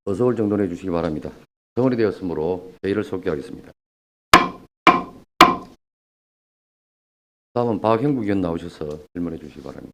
어서 올 정돈해 주시기 바랍니다. 정원이 되었으므로 회의를 소개하겠습니다. 다음은 박형국 의원 나오셔서 질문해 주시기 바랍니다.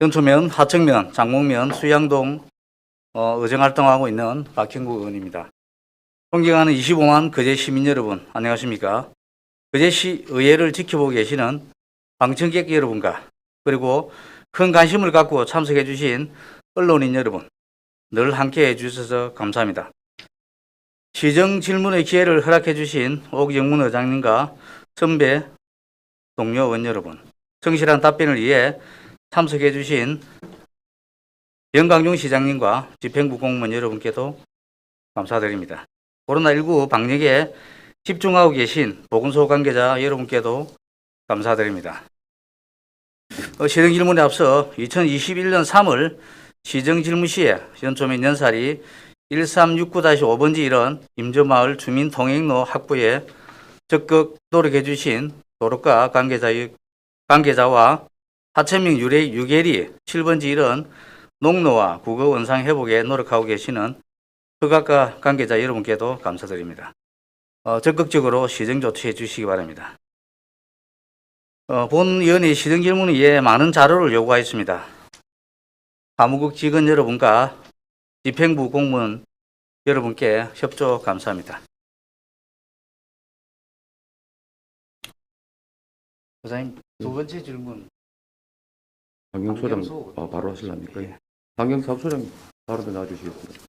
연초면, 하청면, 장목면, 수양동 의정 활동하고 있는 박형국 의원입니다. 존경하는 25만 거제 시민 여러분, 안녕하십니까? 거제시 의회를 지켜보고 계시는 방청객 여러분과 그리고 큰 관심을 갖고 참석해 주신 언론인 여러분, 늘 함께해 주셔서 감사합니다. 시정 질문의 기회를 허락해 주신 오기정문 의장님과 선배 동료 의원 여러분, 성실한 답변을 위해 참석해 주신 영광용 시장님과 집행부 공무원 여러분께도 감사드립니다. 코로나19 방역에 집중하고 계신 보건소 관계자 여러분께도 감사드립니다. 시정질문에 앞서 2021년 3월 시정질문 시에 연초면 연살이 1369-5번지 일원 임저마을 주민통행로 확보에 적극 노력해 주신 도로과 관계자와 하천명 유계리 7번지 일원 농로와 국어 원상 회복에 노력하고 계시는 허가과 관계자 여러분께도 감사드립니다. 적극적으로 시정 조치해 주시기 바랍니다. 본 위원회 시정 질문을 위해 많은 자료를 요구하였습니다. 사무국 직원 여러분과 집행부 공무원 여러분께 협조 감사합니다. 부장님, 두 번째 질문. 강경 소장 바로 하실랍니까? 예. 강경섭 소장 바로 나와주시겠습니다.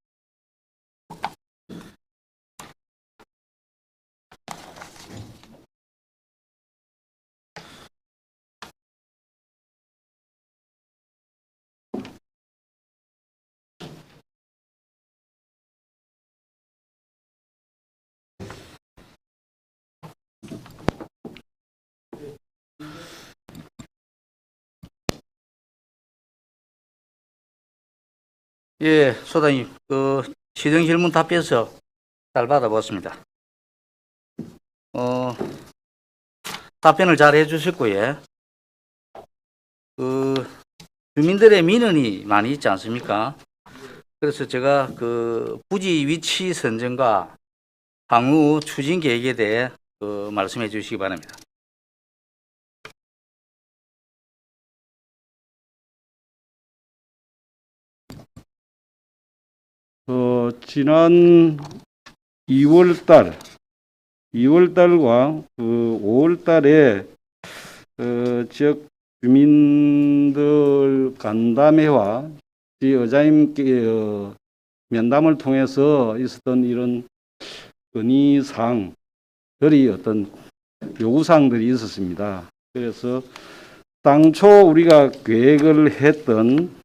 예, 소장님, 시정 질문 답변서 잘 받아봤습니다. 답변을 잘 해주셨고요. 주민들의 민원이 많이 있지 않습니까? 그래서 제가 부지 위치 선정과 향후 추진 계획에 대해 말씀해 주시기 바랍니다. 지난 2월달과 5월달에 지역 주민들 간담회와 의장님께 면담을 통해서 있었던 이런 건의사항들이 어떤 요구사항들이 있었습니다. 그래서 당초 우리가 계획을 했던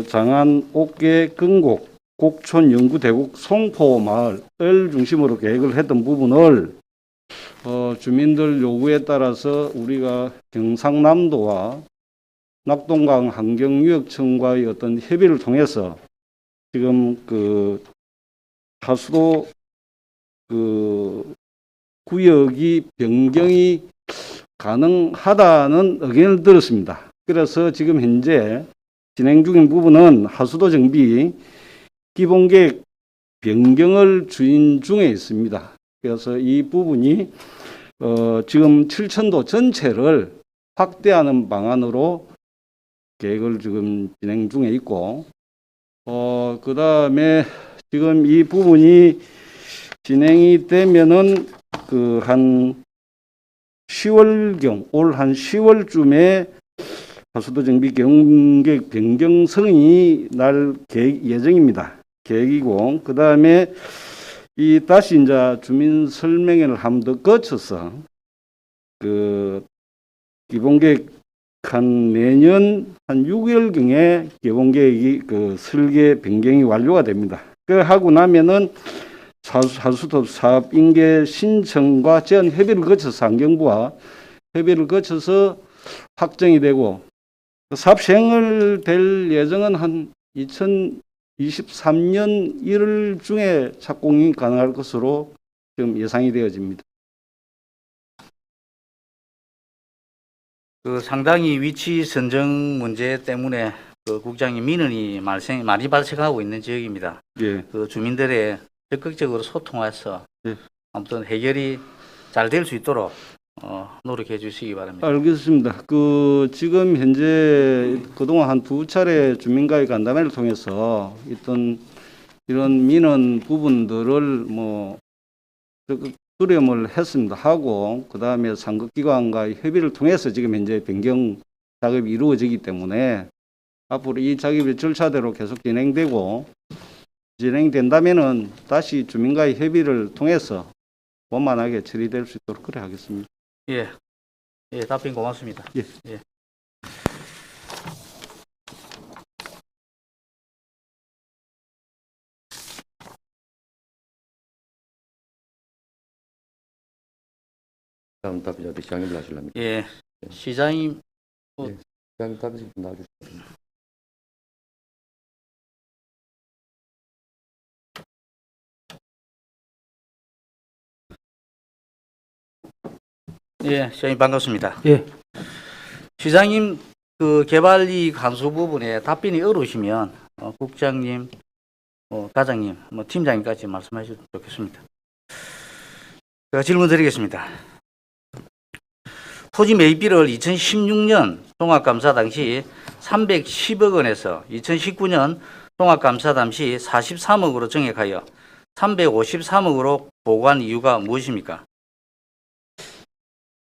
장안 옥계 근곡 곡촌 영구대국 송포 마을을 중심으로 계획을 했던 부분을 주민들 요구에 따라서 우리가 경상남도와 낙동강 환경유역청과의 어떤 협의를 통해서 지금 하수도 구역이 변경이 가능하다는 의견을 들었습니다. 그래서 지금 현재 진행 중인 부분은 하수도 정비 기본계획 변경을 추진 중에 있습니다. 그래서 이 부분이 지금 7천도 전체를 확대하는 방안으로 계획을 지금 진행 중에 있고, 그 다음에 지금 이 부분이 진행이 되면은 한 10월경 올 한 10월쯤에 하수도 정비 계획 변경 승인이 날 예정입니다. 계획이고 그 다음에 이 다시 이제 주민 설명회를 한 번 더 거쳐서 그 기본계획 한 내년 한 6월경에 기본계획이 그 설계 변경이 완료가 됩니다. 그 하고 나면은 하수도 사업 인계 신청과 제한 협의를 거쳐서 환경부와 협의를 거쳐서 확정이 되고 사업 시행을 될 예정은 한 2023년 1월 중에 착공이 가능할 것으로 지금 예상이 되어집니다. 그 상당히 위치 선정 문제 때문에 그 국장님 민원이 많이 발생하고 있는 지역입니다. 예. 그 주민들의 적극적으로 소통해서 예. 아무튼 해결이 잘 될 수 있도록 노력해 주시기 바랍니다. 알겠습니다. 그 지금 현재 그동안 한 두 차례 주민과의 간담회를 통해서 있던 이런 민원 부분들을 뭐 수렴을 했습니다. 하고 그 다음에 상급기관과의 협의를 통해서 지금 현재 변경 작업이 이루어지기 때문에 앞으로 이 작업이 절차대로 계속 진행된다면은 다시 주민과의 협의를 통해서 원만하게 처리될 수 있도록 그래 하겠습니다. 예, 예, 답변 고맙습니다. 예. 예. 다음 답변자들 시장님을 하실랍니다. 예, 시장님, 시장님 답변 좀 나와주시죠. 예, 시장님 반갑습니다. 예. 시장님 그 개발이익 환수 부분에 답변이 어려우시면 국장님, 과장님, 팀장님까지 말씀해 주시면 좋겠습니다. 제가 질문 드리겠습니다. 토지 매입비를 2016년 종합감사 당시 310억 원에서 2019년 종합감사 당시 43억으로 정액하여 353억으로 보고한 이유가 무엇입니까?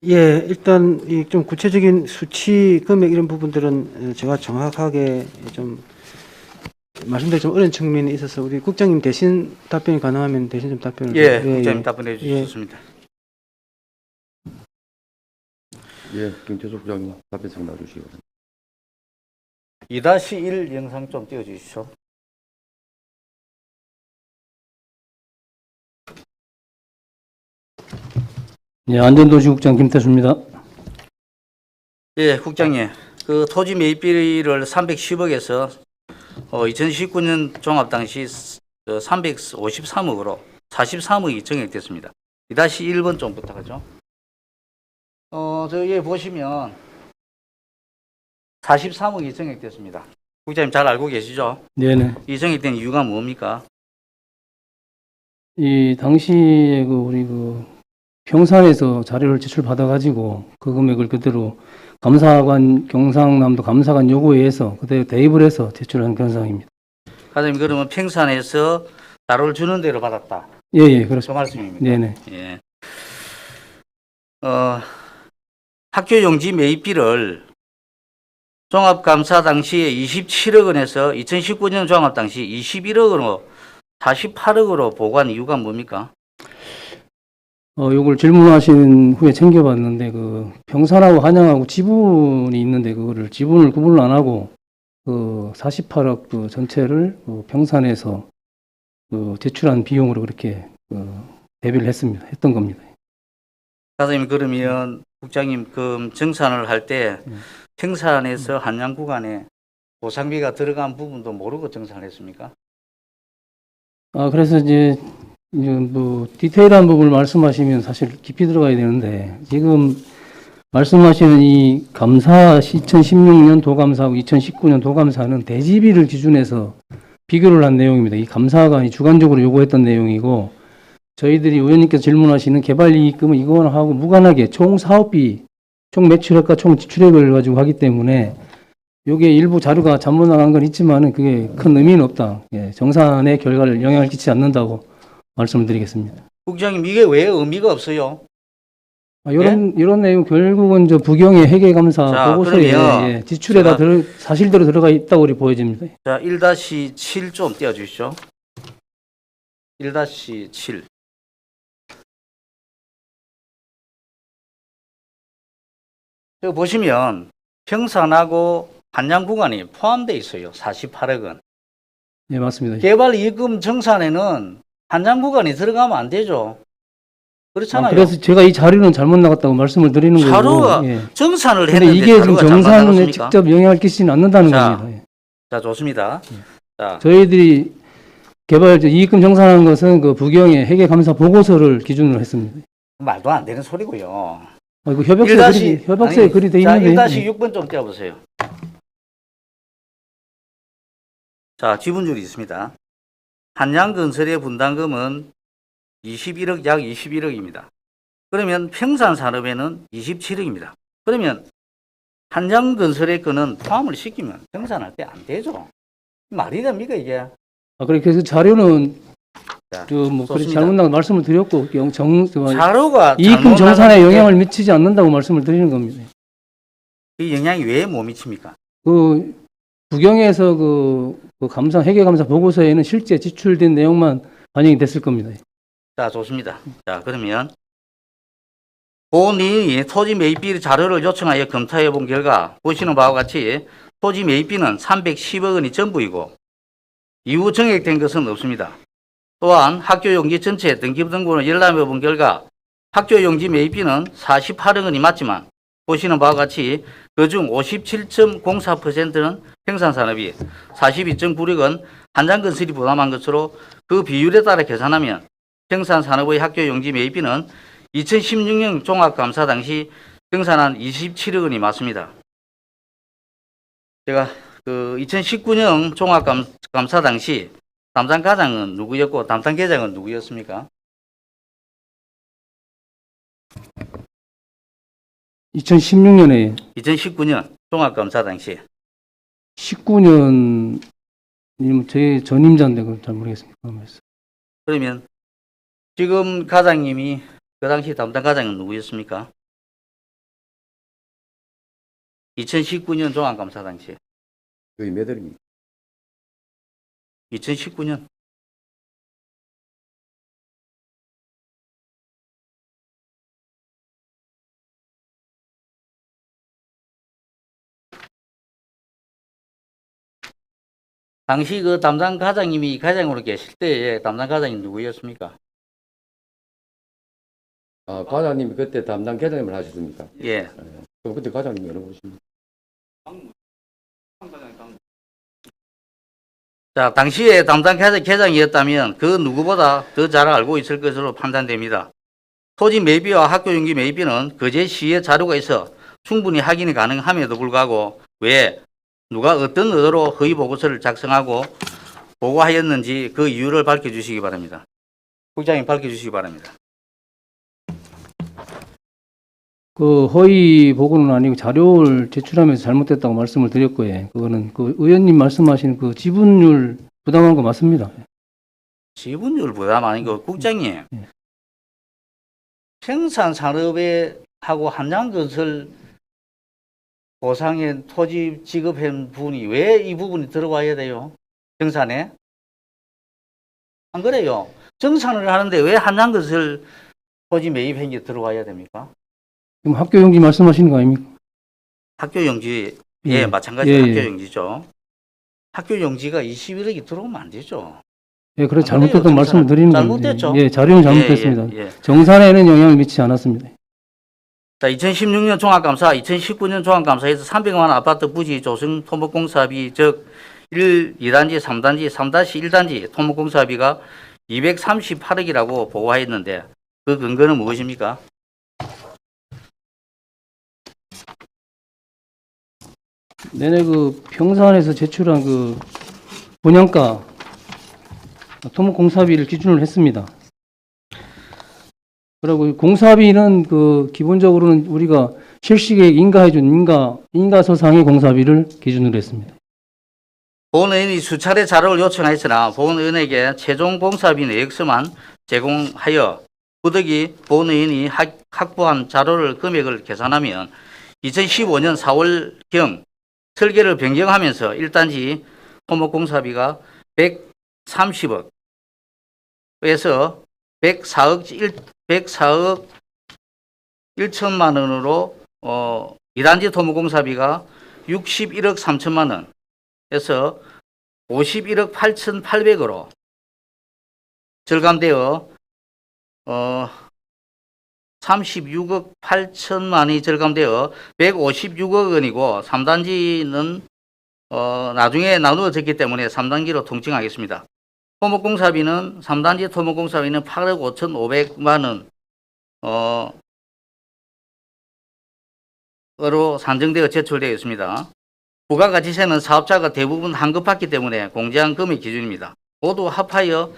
예, 일단 이 좀 구체적인 수치 금액 이런 부분들은 제가 정확하게 좀 말씀드리기 좀 어려운 측면이 있어서 우리 국장님 대신 답변이 가능하면 대신 좀 답변을 예, 좀- 국장님 답변해 주셨습니다. 예, 김태수 부장님 답변 좀 나와주시기 바랍니다. 2-1 영상 좀 띄워주시죠. 예, 안전도시국장 김태수입니다. 예, 국장님. 그 토지 매입비를 310억에서 2019년 종합 당시 353억으로 43억이 정액됐습니다. 2-1번 좀 부탁하죠. 저기 보시면 43억이 정액됐습니다. 국장님 잘 알고 계시죠? 네네. 이 정액된 이유가 뭡니까? 이 당시에 우리 평산에서 자료를 제출받아가지고 그 금액을 그대로 감사관, 경상남도 감사관 요구에 의해서 그대로 대입을 해서 제출한 그런 상황입니다. 과장님 그러면 평산에서 자료를 주는 대로 받았다. 예, 예, 그 그렇습니다. 말씀입니다. 네네. 예. 학교 용지 매입비를 종합감사 당시에 27억 원에서 2019년 종합 당시 21억 원으로 48억으로 보고한 이유가 뭡니까? 요걸 질문하신 후에 챙겨봤는데 평산하고 한양하고 지분이 있는데 그거를 지분을 구분을 안 하고 48억 전체를 평산에서 제출한 비용으로 그렇게 대비를 했던 겁니다. 과장님 그러면 국장님 그 정산을 할 때 평산에서 한양 구간에 보상비가 들어간 부분도 모르고 정산을 했습니까? 그래서 이제 디테일한 부분을 말씀하시면 사실 깊이 들어가야 되는데 지금 말씀하시는 이 감사 2016년 도감사하고 2019년 도감사는 대지비를 기준해서 비교를 한 내용입니다. 이 감사관이 주관적으로 요구했던 내용이고 저희들이 의원님께서 질문하시는 개발이익금은 이거하고 무관하게 총 사업비, 총 매출액과 총 지출액을 가지고 하기 때문에 요게 일부 자료가 잘못 나간 건 있지만은 그게 큰 의미는 없다. 예, 정산의 결과를 영향을 끼치지 않는다고 말씀을 드리겠습니다. 국장님 이게 왜 의미가 없어요? 이런 내용 결국은 저 부경의 회계감사 자, 보고서에 그러면 지출에다 제가- 사실대로 들어가 있다고 우리 보여집니다. 자, 1-7 좀 띄워주시죠. 1-7. 여기 보시면 평산하고 한양 구간이 포함되어 있어요. 48억 원. 예, 맞습니다. 개발 이익금 정산에는 한양 구간이 들어가면 안 되죠. 그렇잖아요. 그래서 제가 이 자료는 잘못 나갔다고 말씀을 드리는 거고. 자료가 예. 정산을 근데 했는데 이게 지금 자료가 잘못 정산에 나갔습니까? 직접 영향을 끼치지는 않는다는 자, 겁니다. 예. 자, 좋습니다. 자, 저희들이 개발 이익금 정산한 것은 그 부경의 회계감사 보고서를 기준으로 했습니다. 말도 안 되는 소리고요. 이거 협약서에 글이 돼 자, 있는데. 1-6번 좀 떼어보세요. 자, 지분율이 있습니다. 한양건설의 분담금은 21억, 약 21억입니다. 그러면 평산산업에는 27억입니다. 그러면 한양건설의 거는 포함을 시키면 평산할 때 안 되죠. 말이 됩니까, 이게? 그래서 자료는 자, 뭐 그렇게 좋습니다. 잘못 나간 말씀을 드렸고 자료가 이익금 잘못 정산에 나갔는데 영향을 미치지 않는다고 말씀을 드리는 겁니다. 이 영향이 왜 못 미칩니까? 그 부경에서 그 감사 회계감사 보고서에는 실제 지출된 내용만 반영이 됐을 겁니다. 자, 좋습니다. 자, 그러면 본인이 토지 매입비 자료를 요청하여 검토해 본 결과 보시는 바와 같이 토지 매입비는 310억 원이 전부이고 이후 정액된 것은 없습니다. 또한 학교용지 전체 등기부등본을 열람해 본 결과 학교용지 매입비는 48억 원이 맞지만 보시는 바와 같이 그중 57.04%는 평산산업이 42.96억 원 한양건설이 부담한 것으로 그 비율에 따라 계산하면 평산산업의 학교용지 매입비는 2016년 종합감사 당시 평산한 27억 원이 맞습니다. 제가 그 2019년 종합감사 당시 담당 과장은 누구였고 담당 계장은 누구였습니까? 2016년에 2019년 종합감사 당시 19년 제 전임자인데 그걸 잘 모르겠습니다. 그러면 지금 과장님이 그 당시 담당 과장은 누구였습니까? 2019년 종합감사 당시 그게 몇 월입니까? 2019년 당시 그 담당 과장님이 과장으로 계실 때에 담당 과장이 누구였습니까? 아, 과장님이 그때 담당 계장님을 하셨습니까? 예. 그럼 그때 과장님이 어느 분이십니까? 자, 당시에 담당 계장이었다면 그 누구보다 더 잘 알고 있을 것으로 판단됩니다. 토지 매입비와 학교용지 매입비는 그제 시에 자료가 있어 충분히 확인이 가능함에도 불구하고 왜 누가 어떤 의도로 허위 보고서를 작성하고 보고하였는지 그 이유를 밝혀주시기 바랍니다. 국장님 밝혀주시기 바랍니다. 그 허위 보고는 아니고 자료를 제출하면서 잘못됐다고 말씀을 드렸고요. 그거는 그 의원님 말씀하시는 그 지분율 부담한 거 맞습니다. 지분율 부담 아니고 국장님 예. 생산산업에 하고 한양건설 보상의 토지 지급한 부분이 왜 이 부분이 들어와야 돼요? 정산에? 안 그래요? 정산을 하는데 왜 한양건설 토지 매입한 게 들어와야 됩니까? 지금 학교용지 말씀하시는 거 아닙니까? 학교용지, 예, 예. 마찬가지 예, 예. 학교용지죠. 학교용지가 21억이 들어오면 안 되죠. 예, 그래 안 잘못됐다고 그래요, 말씀을 드리는 겁니다. 잘못됐죠. 예, 자료는 잘못됐습니다. 예, 예, 예. 정산에는 영향을 미치지 않았습니다. 자, 2016년 종합감사, 2019년 종합감사에서 300만 원 아파트 부지 조성 토목공사비, 즉 1, 2단지, 3단지, 3-1단지 토목공사비가 238억이라고 보고하였는데 그 근거는 무엇입니까? 내내 그 평산에서 제출한 그 분양가 토목공사비를 기준으로 했습니다. 그리고 공사비는 그 기본적으로는 우리가 실시계획 인가해준 인가서상의 공사비를 기준으로 했습니다. 본 의원이 수차례 자료를 요청하였으나 본 의원에게 최종 공사비 내역서만 제공하여 부득이 본의원이 확보한 자료를 금액을 계산하면 2015년 4월경 설계를 변경하면서 1단지 토목공사비가 130억에서 104억 1천만 원으로 2단지 토목공사비가 61억 3천만 원에서 51억 8,800으로 절감되어 36억 8천만이 절감되어 156억 원이고 3단지는 나중에 나누어졌기 때문에 3단계로 통칭하겠습니다. 토목공사비는 3단지 토목공사비는 8억 5,500만 원 으로 산정되어 제출되어 있습니다. 부가가치세는 사업자가 대부분 환급받기 때문에 공제한 금액 기준입니다. 모두 합하여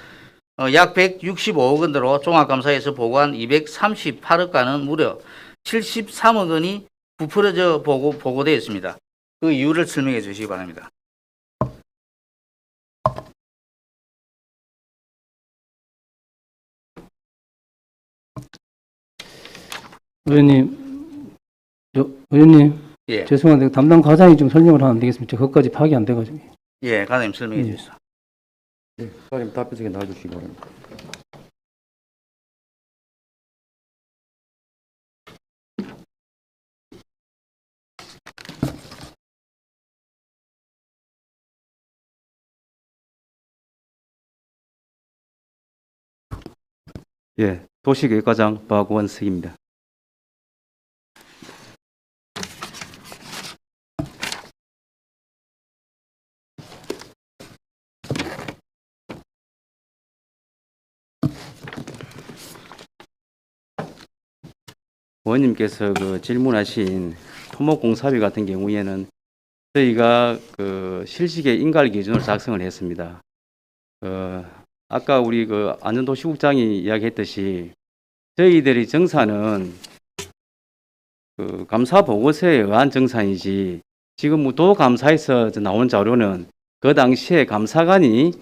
약 165억 원으로 종합감사에서 보고한 238억가는 무려 73억 원이 부풀어져 보고되어 있습니다. 그 이유를 설명해 주시기 바랍니다. 의원님, 예, 죄송한데 담당 과장이 좀 설명을 하면 안 되겠습니까? 그것까지 파악이 안 돼가지고. 예, 과장님 설명해 주시죠. 네, 과장님 답변석에 나와주시기 바랍니다. 예, 도시계획과장 박원석입니다. 의원님께서 그 질문하신 토목공사비 같은 경우에는 저희가 그 실시계 인가를 기준으로 작성을 했습니다. 아까 우리 그 안전도시국장이 이야기했듯이 저희들이 정산은 그 감사 보고서에 의한 정산이지 지금 도감사에서 나온 자료는 그 당시에 감사관이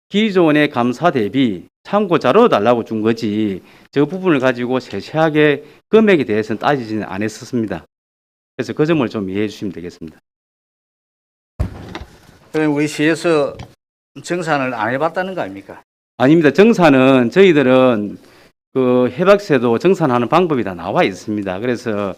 기존의 감사 대비 참고 자료 달라고 준 거지 저 부분을 가지고 세세하게 금액에 대해서는 따지지는 않았었습니다. 그래서 그 점을 좀 이해해 주시면 되겠습니다. 그럼 우리 시에서 정산을 안 해봤다는 거 아닙니까? 아닙니다. 정산은 저희들은 그 해박세도 정산하는 방법이 다 나와 있습니다. 그래서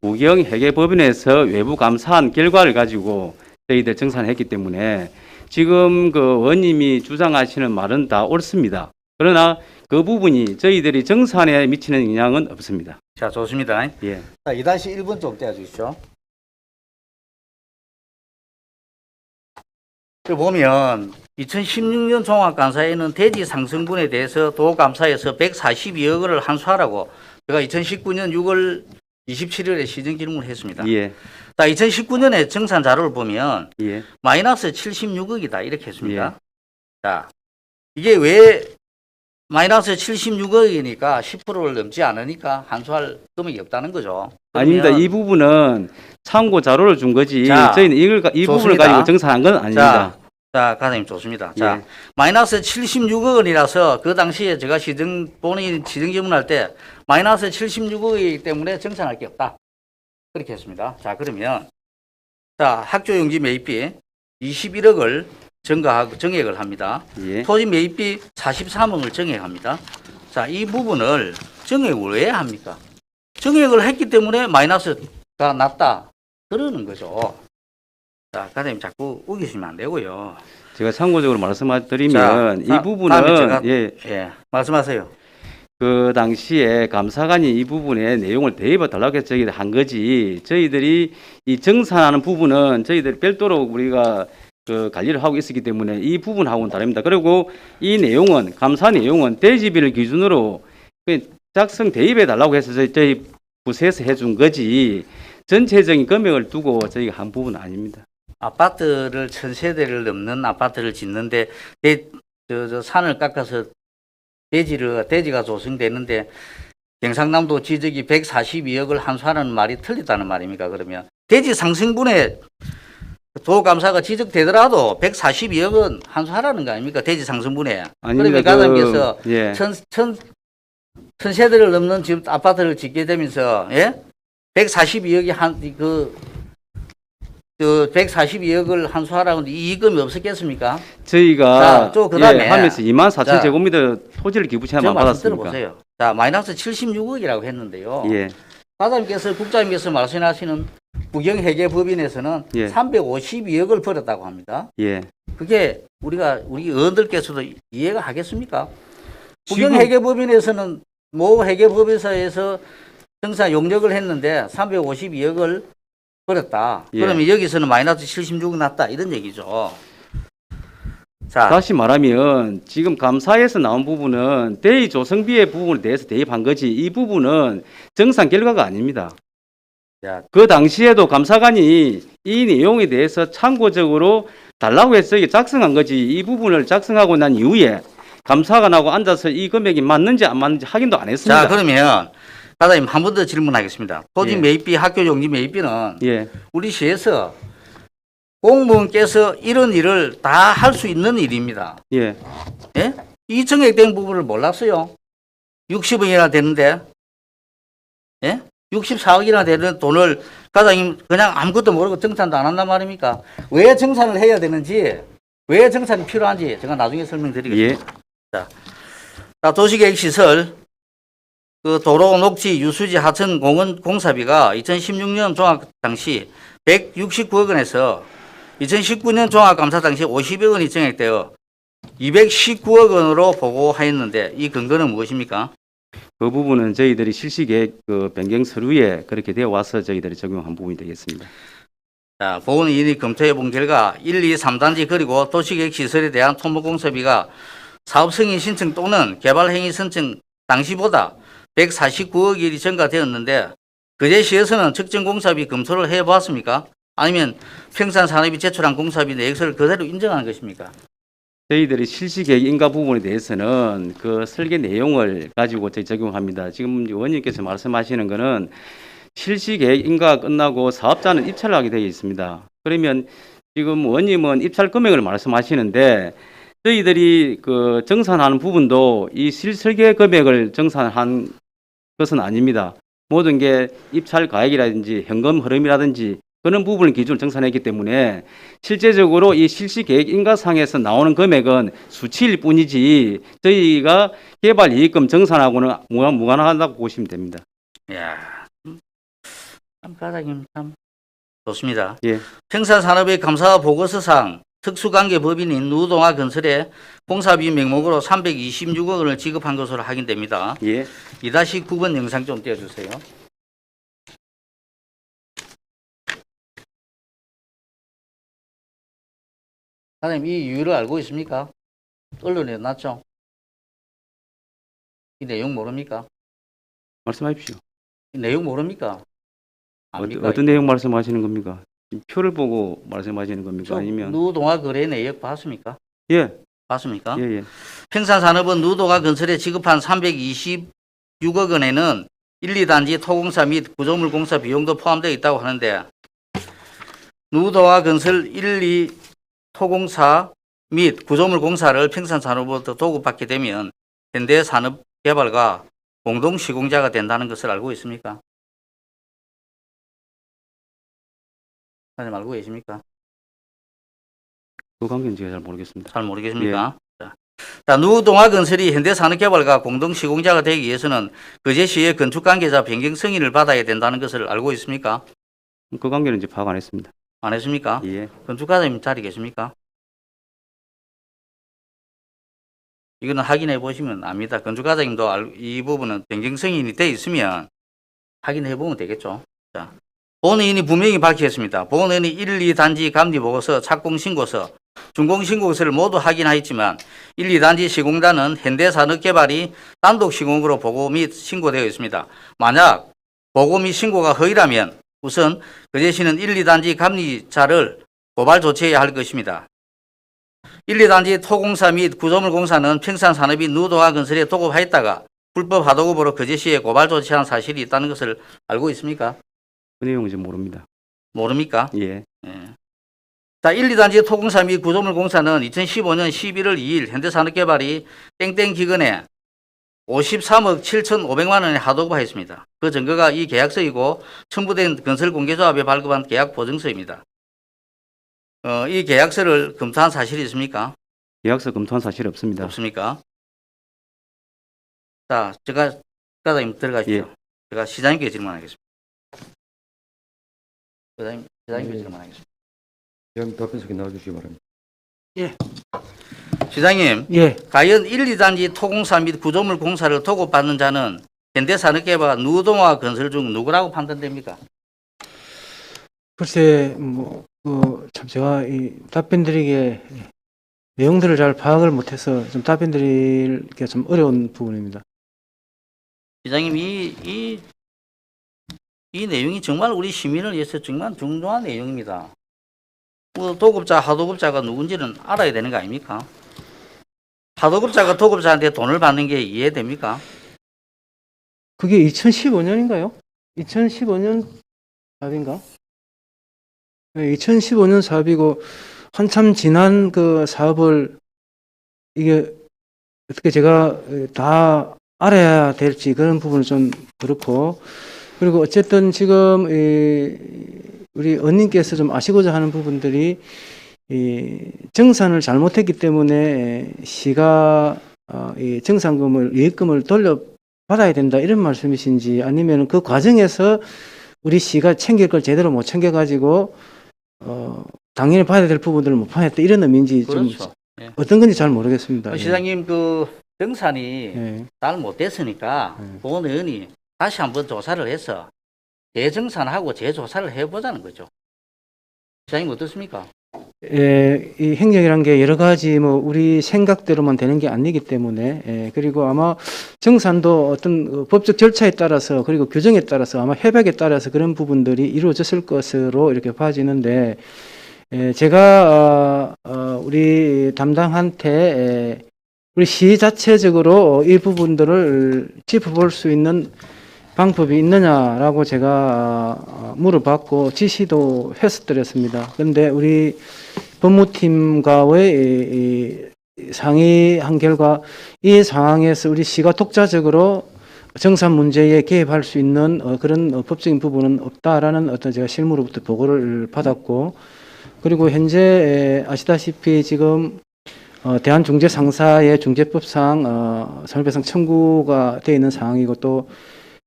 무경 회계법인에서 외부 감사한 결과를 가지고 저희들 정산했기 때문에 지금 그 의원님이 주장하시는 말은 다 옳습니다. 그러나 그 부분이 저희들이 정산에 미치는 영향은 없습니다. 자, 좋습니다. 예. 자, 2-1번 좀 떼어주십시오. 그 보면 2016년 종합감사에는 대지 상승분에 대해서 도감사에서 142억 원을 환수하라고 제가 2019년 6월 27일에 시정 질문을 했습니다. 예. 자, 2019년에 정산 자료를 보면 예. 마이너스 76억이다 이렇게 했습니다. 예. 자, 이게 왜 마이너스 76억이니까 10%를 넘지 않으니까 환수할 금액이 없다는 거죠. 아닙니다. 그러면 이 부분은 참고 자료를 준 거지. 자, 저희는 이 부분을 좋습니다. 가지고 정산한 건 아닙니다. 자, 과장님 좋습니다. 자, 예. 마이너스 76억 원이라서 그 당시에 제가 본인 시정 질문할 때 마이너스 76억이기 때문에 정산할 게 없다. 그렇게 했습니다. 자, 그러면 자, 학교용지 매입비 21억을 정액을 합니다. 예. 토지 매입비 43억을 정액합니다. 자, 이 부분을 정액을 왜 합니까? 정액을 했기 때문에 마이너스가 났다. 그러는 거죠. 자, 과장님 자꾸 우기시면 안 되고요. 제가 참고적으로 말씀드리면 자, 이 다음에 부분은 제가- 예. 말씀하세요. 그 당시에 감사관이 이 부분에 내용을 대입해 달라고 해서 저희들 한 거지. 저희들이 이 정산하는 부분은 저희들이 별도로 우리가 그 관리를 하고 있었기 때문에 이 부분하고는 다릅니다. 그리고 이 내용은 감사 내용은 대지비를 기준으로 작성 대입해 달라고 해서 저희 부서에서 해준 거지. 전체적인 금액을 두고 저희가 한 부분은 아닙니다. 아파트를 1000세대를 넘는 아파트를 짓는데 저 산을 깎아서 대지가 조성되는데 경상남도 지적이 142억을 환수하는 말이 틀리다는 말입니까? 그러면 대지 상승분에 도감사가 지적되더라도 142억은 환수하라는 거 아닙니까? 대지 상승분에. 아닙니다. 그러면 과장님께서 예. 1000세대를 넘는 집 아파트를 짓게 되면서, 예? 142억이 그 142억을 한수하라고 하는데 이익금이 없었겠습니까? 저희가 자, 또 그다음에 하면서 2만 4천 자, 제곱미터 토지를 기부채만 저 말씀 받았습니까? 들어보세요. 자, 마이너스 76억이라고 했는데요. 예, 국장님께서 말씀하시는 부경회계법인에서는 예. 352억을 벌었다고 합니다. 예. 그게 우리 의원들께서도 이해가 하겠습니까? 지금- 부경회계법인에서는 모 회계법인사에서 정사 용역을 했는데 352억을 벌었다. 예. 그러면 여기서는 마이너스 76억 났다 이런 얘기죠. 자, 다시 말하면 지금 감사에서 나온 부분은 대의 조성비의 부분에 대해서 대입한 거지 이 부분은 정상 결과가 아닙니다. 야. 그 당시에도 감사관이 이 내용에 대해서 참고적으로 달라고 해서 이게 작성한 거지 이 부분을 작성하고 난 이후에 감사관하고 앉아서 이 금액이 맞는지 안 맞는지 확인도 안 했습니다. 자 그러면 과장님 한 번 더 질문하겠습니다. 토지 예. 매입비, 학교 용지 매입비는 예, 우리 시에서 공무원께서 이런 일을 다 할 수 있는 일입니다. 예, 예? 이 증액된 부분을 몰랐어요. 60억이나 되는데, 예? 64억이나 되는 돈을 과장님 그냥 아무것도 모르고 정산도 안 한단 말입니까? 왜 정산을 해야 되는지, 왜 정산이 필요한지 제가 나중에 설명드리겠습니다. 예, 자, 도시계획시설, 그 도로, 녹지, 유수지, 하천, 공원 공사비가 2016년 종합 당시 169억 원에서 2019년 종합감사 당시 50억 원이 증액되어 219억 원으로 보고하였는데 이 근거는 무엇입니까? 그 부분은 저희들이 실시계획 그 변경 서류에 그렇게 되어 와서 저희들이 적용한 부분이 되겠습니다. 자, 보건위원회 검토해 본 결과 1, 2, 3단지 그리고 도시계획시설에 대한 토목공사비가 사업승인 신청 또는 개발행위 신청 당시보다 149억 원이 증가되었는데 그제시에서는 측정 공사비 검토를 해보았습니까? 아니면 평산산업이 제출한 공사비 내역서를 그대로 인정하는 것입니까? 저희들이 실시계획 인가 부분에 대해서는 그 설계 내용을 가지고 저희 적용합니다. 지금 의원님께서 말씀하시는 거는 실시계획 인가가 끝나고 사업자는 입찰을 하게 되어 있습니다. 그러면 지금 의원님은 입찰 금액을 말씀하시는데 저희들이 그 정산하는 부분도 이 실설계 금액을 정산한 것은 아닙니다. 모든 게 입찰 가액이라든지 현금 흐름이라든지 그런 부분을 기준으로 정산했기 때문에 실제적으로 이 실시계획 인가상에서 나오는 금액은 수치일 뿐이지 저희가 개발 이익금 정산하고는 무관하다고 보시면 됩니다. 이야, 참 과장님 참 좋습니다. 예. 평산산업의 감사 보고서상 특수관계법인인 누동아 건설에 공사비 명목으로 326억 원을 지급한 것으로 확인됩니다. 예. 2-9번 영상 좀 띄워주세요. 사장님 이 이유를 알고 있습니까? 언론에 났죠? 이 내용 모릅니까? 말씀하십시오. 이 내용 모릅니까? 압니까? 어떤 내용 말씀하시는 겁니까? 표를 보고 말씀하시는 겁니까? 저 아니면 누동아 거래 내역 봤습니까? 예, 봤습니까? 예, 예. 평산산업은 누동아 건설에 지급한 326억 원에는 1, 2단지 토공사 및 구조물 공사 비용도 포함되어 있다고 하는데 누동아 건설 1, 2 토공사 및 구조물 공사를 평산산업으로부터 도급받게 되면 현대산업개발과 공동 시공자가 된다는 것을 알고 있습니까? 사장님 알고 계십니까? 그 관계는 제가 잘 모르겠습니다. 잘 모르겠습니까? 자, 누동아 건설이 현대산업개발과 공동 시공자가 되기 위해서는 그제시의 건축관계자 변경 승인을 받아야 된다는 것을 알고 있습니까? 그 관계는 이제 파악 안 했습니다. 안 했습니까? 예. 건축가님 자리 계십니까? 이거는 확인해 보시면 압니다. 건축가장님도 이 부분은 변경 승인이 돼 있으면 확인해 보면 되겠죠. 자, 본의원이 분명히 밝혔습니다. 본의원이 1, 2단지 감리보고서, 착공신고서, 준공신고서를 모두 확인하였지만 1, 2단지 시공단은 현대산업개발이 단독 시공으로 보고 및 신고되어 있습니다. 만약 보고 및 신고가 허위라면 우선 그제시는 1, 2단지 감리자를 고발 조치해야 할 것입니다. 1, 2단지 토공사 및 구조물 공사는 평산산업이 누동아 건설에 도급하였다가 불법 하도급으로 그제시에 고발 조치한 사실이 있다는 것을 알고 있습니까? 그 내용은 이제 모릅니다. 모릅니까? 예. 예. 자, 1, 2단지 토공사 및 구조물 공사는 2015년 11월 2일 현대산업개발이 땡땡 기근에 53억 7,500만 원에 하도급하였습니다. 그 증거가 이 계약서이고 첨부된 건설공개조합에 발급한 계약 보증서입니다. 이 계약서를 검토한 사실이 있습니까? 계약서 검토한 사실이 없습니다. 없습니까? 자, 제가 과장님 들어가시죠. 예. 제가 시장님께 질문하겠습니다. 시장님께 질문하겠습니다. 시장님 답변석에 나와주시기 바랍니다. 시장님, 예, 과연 1, 2단지 토공사 및 구조물 공사를 도급받는 자는 현대산업개발 누동화 건설 중 누구라고 판단됩니까? 글쎄 참 제가 이 답변드리기에 내용들을 잘 파악을 못해서 좀 답변드리기가 좀 어려운 부분입니다. 시장님, 이 내용이 정말 우리 시민을 위해서 정말 중요한 내용입니다. 뭐 도급자, 하도급자가 누군지는 알아야 되는 거 아닙니까? 하도급자가 도급자한테 돈을 받는 게 이해됩니까? 그게 2015년인가요? 2015년 사업인가? 네, 2015년 사업이고 한참 지난 그 사업을 이게 어떻게 제가 다 알아야 될지 그런 부분은 좀 그렇고, 그리고 어쨌든 지금 우리 의원님께서 좀 아시고자 하는 부분들이 정산을 잘못했기 때문에 시가 이 정산금을 이익금을 돌려받아야 된다 이런 말씀이신지, 아니면 그 과정에서 우리 시가 챙길 걸 제대로 못 챙겨가지고 당연히 받아야 될 부분들을 못 받았다 이런 의미인지 좀 그렇죠. 예. 어떤 건지 잘 모르겠습니다. 시장님, 그 정산이 예. 잘 못됐으니까 본 의원이 다시 한번 조사를 해서 재정산하고 재조사를 해보자는 거죠. 시장님 어떻습니까? 이 행정이란 게 여러 가지 뭐 우리 생각대로만 되는 게 아니기 때문에, 그리고 아마 정산도 어떤 법적 절차에 따라서 그리고 규정에 따라서 아마 협약에 따라서 그런 부분들이 이루어졌을 것으로 이렇게 봐지는데, 제가 우리 담당한테 우리 시 자체적으로 이 부분들을 짚어볼 수 있는 방법이 있느냐라고 제가 물어봤고 지시도 했었더랬습니다. 그런데 우리 법무팀과의 이 상의한 결과 이 상황에서 우리 시가 독자적으로 정산 문제에 개입할 수 있는 그런 법적인 부분은 없다라는 어떤 제가 실무로부터 보고를 받았고, 그리고 현재 아시다시피 지금 대한중재상사의 중재법상 손해배상 청구가 되어 있는 상황이고 또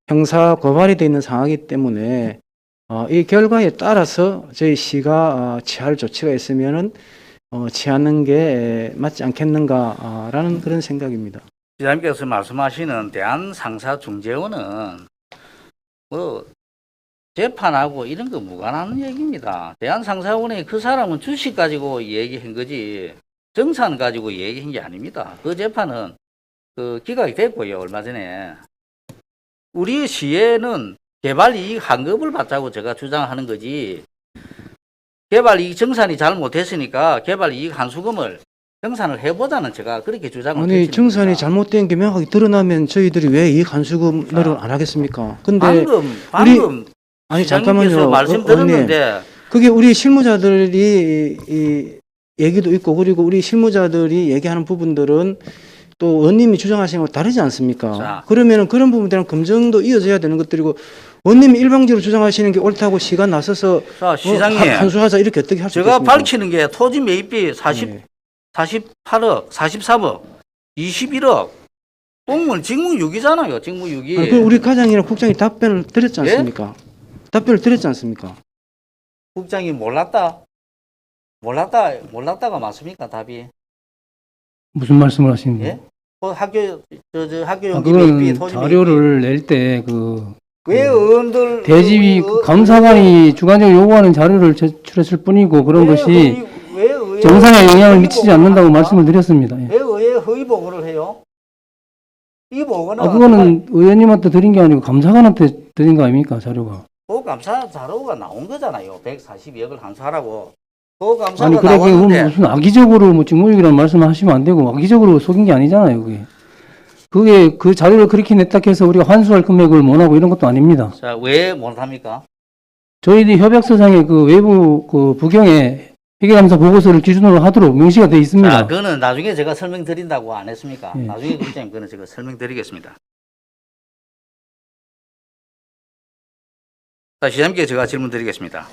형사 고발이 되어 있는 상황이기 때문에 이 결과에 따라서 저희 시가 취할 조치가 있으면은 취하는 게 맞지 않겠는가라는 그런 생각입니다. 시장님께서 말씀하시는 대한상사중재원은 뭐 재판하고 이런 거 무관한 얘기입니다. 대한상사원에 그 사람은 주식 가지고 얘기한 거지 정산 가지고 얘기한 게 아닙니다. 그 재판은 그 기각이 됐고요, 얼마 전에. 우리 시에는 개발이익 환급을 받자고 제가 주장하는 거지, 개발이익 정산이 잘 못했으니까 개발이익 환수금을 정산을 해보자는 제가 그렇게 주장을 아니 했습니다. 정산이 잘못된 게 명확하게 드러나면 저희들이 왜 이 환수금 노력을 안 하겠습니까? 근데 방금 아니 시장님께서 잠깐만요. 말씀 들었는데 그게 우리 실무자들이 이 얘기도 있고, 그리고 우리 실무자들이 얘기하는 부분들은 또 원님이 주장하시는 거 다르지 않습니까? 자. 그러면은 그런 부분들은 검증도 이어져야 되는 것들이고, 원님이 일방적으로 주장하시는 게 옳다고 시간 나서서 자, 시장님, 환수하자 이렇게 어떻게 할 수 제가 있겠습니까? 밝히는 게 토지 매입비 48억, 43억, 21억, 공무원 직무유기잖아요. 직무유기. 아니, 그 우리 과장이랑 국장이 답변을 드렸지 않습니까? 답변을 드렸지 않습니까? 국장이 몰랐다가 맞습니까? 답이? 무슨 말씀을 하시는 거예요? 예? 학교 학교 연기 그거는 매입비, 토지 자료를 낼 때 그 왜 의원들 대집이 감사관이 주관적으로 요구하는 자료를 제출했을 뿐이고 그런 것이 정상에 영향을 미치지 않는다고 말씀을 드렸습니다. 예. 왜 의회 허위 보고를 해요? 이 보고는 그거는 의원님한테 드린 게 아니고 감사관한테 드린 거 아닙니까, 자료가? 감사 자료가 나온 거잖아요. 142억을 환수하라고. 감사가 아니, 그렇게 나왔는데 무슨 악의적으로 뭐 직무유기라는 말씀을 하시면 안 되고, 악의적으로 속인 게 아니잖아요, 그게. 그게 그 자료를 그렇게 냈다 해서 우리가 환수할 금액을 못하고 이런 것도 아닙니다. 자, 왜 못합니까? 저희들이 협약서상에 그 외부 그 부경에 회계감사 보고서를 기준으로 하도록 명시가 되어 있습니다. 자, 그거는 나중에 제가 설명드린다고 안 했습니까? 예. 나중에 국장님 그거는 제가 설명드리겠습니다. 자, 시장님께 제가 질문 드리겠습니다.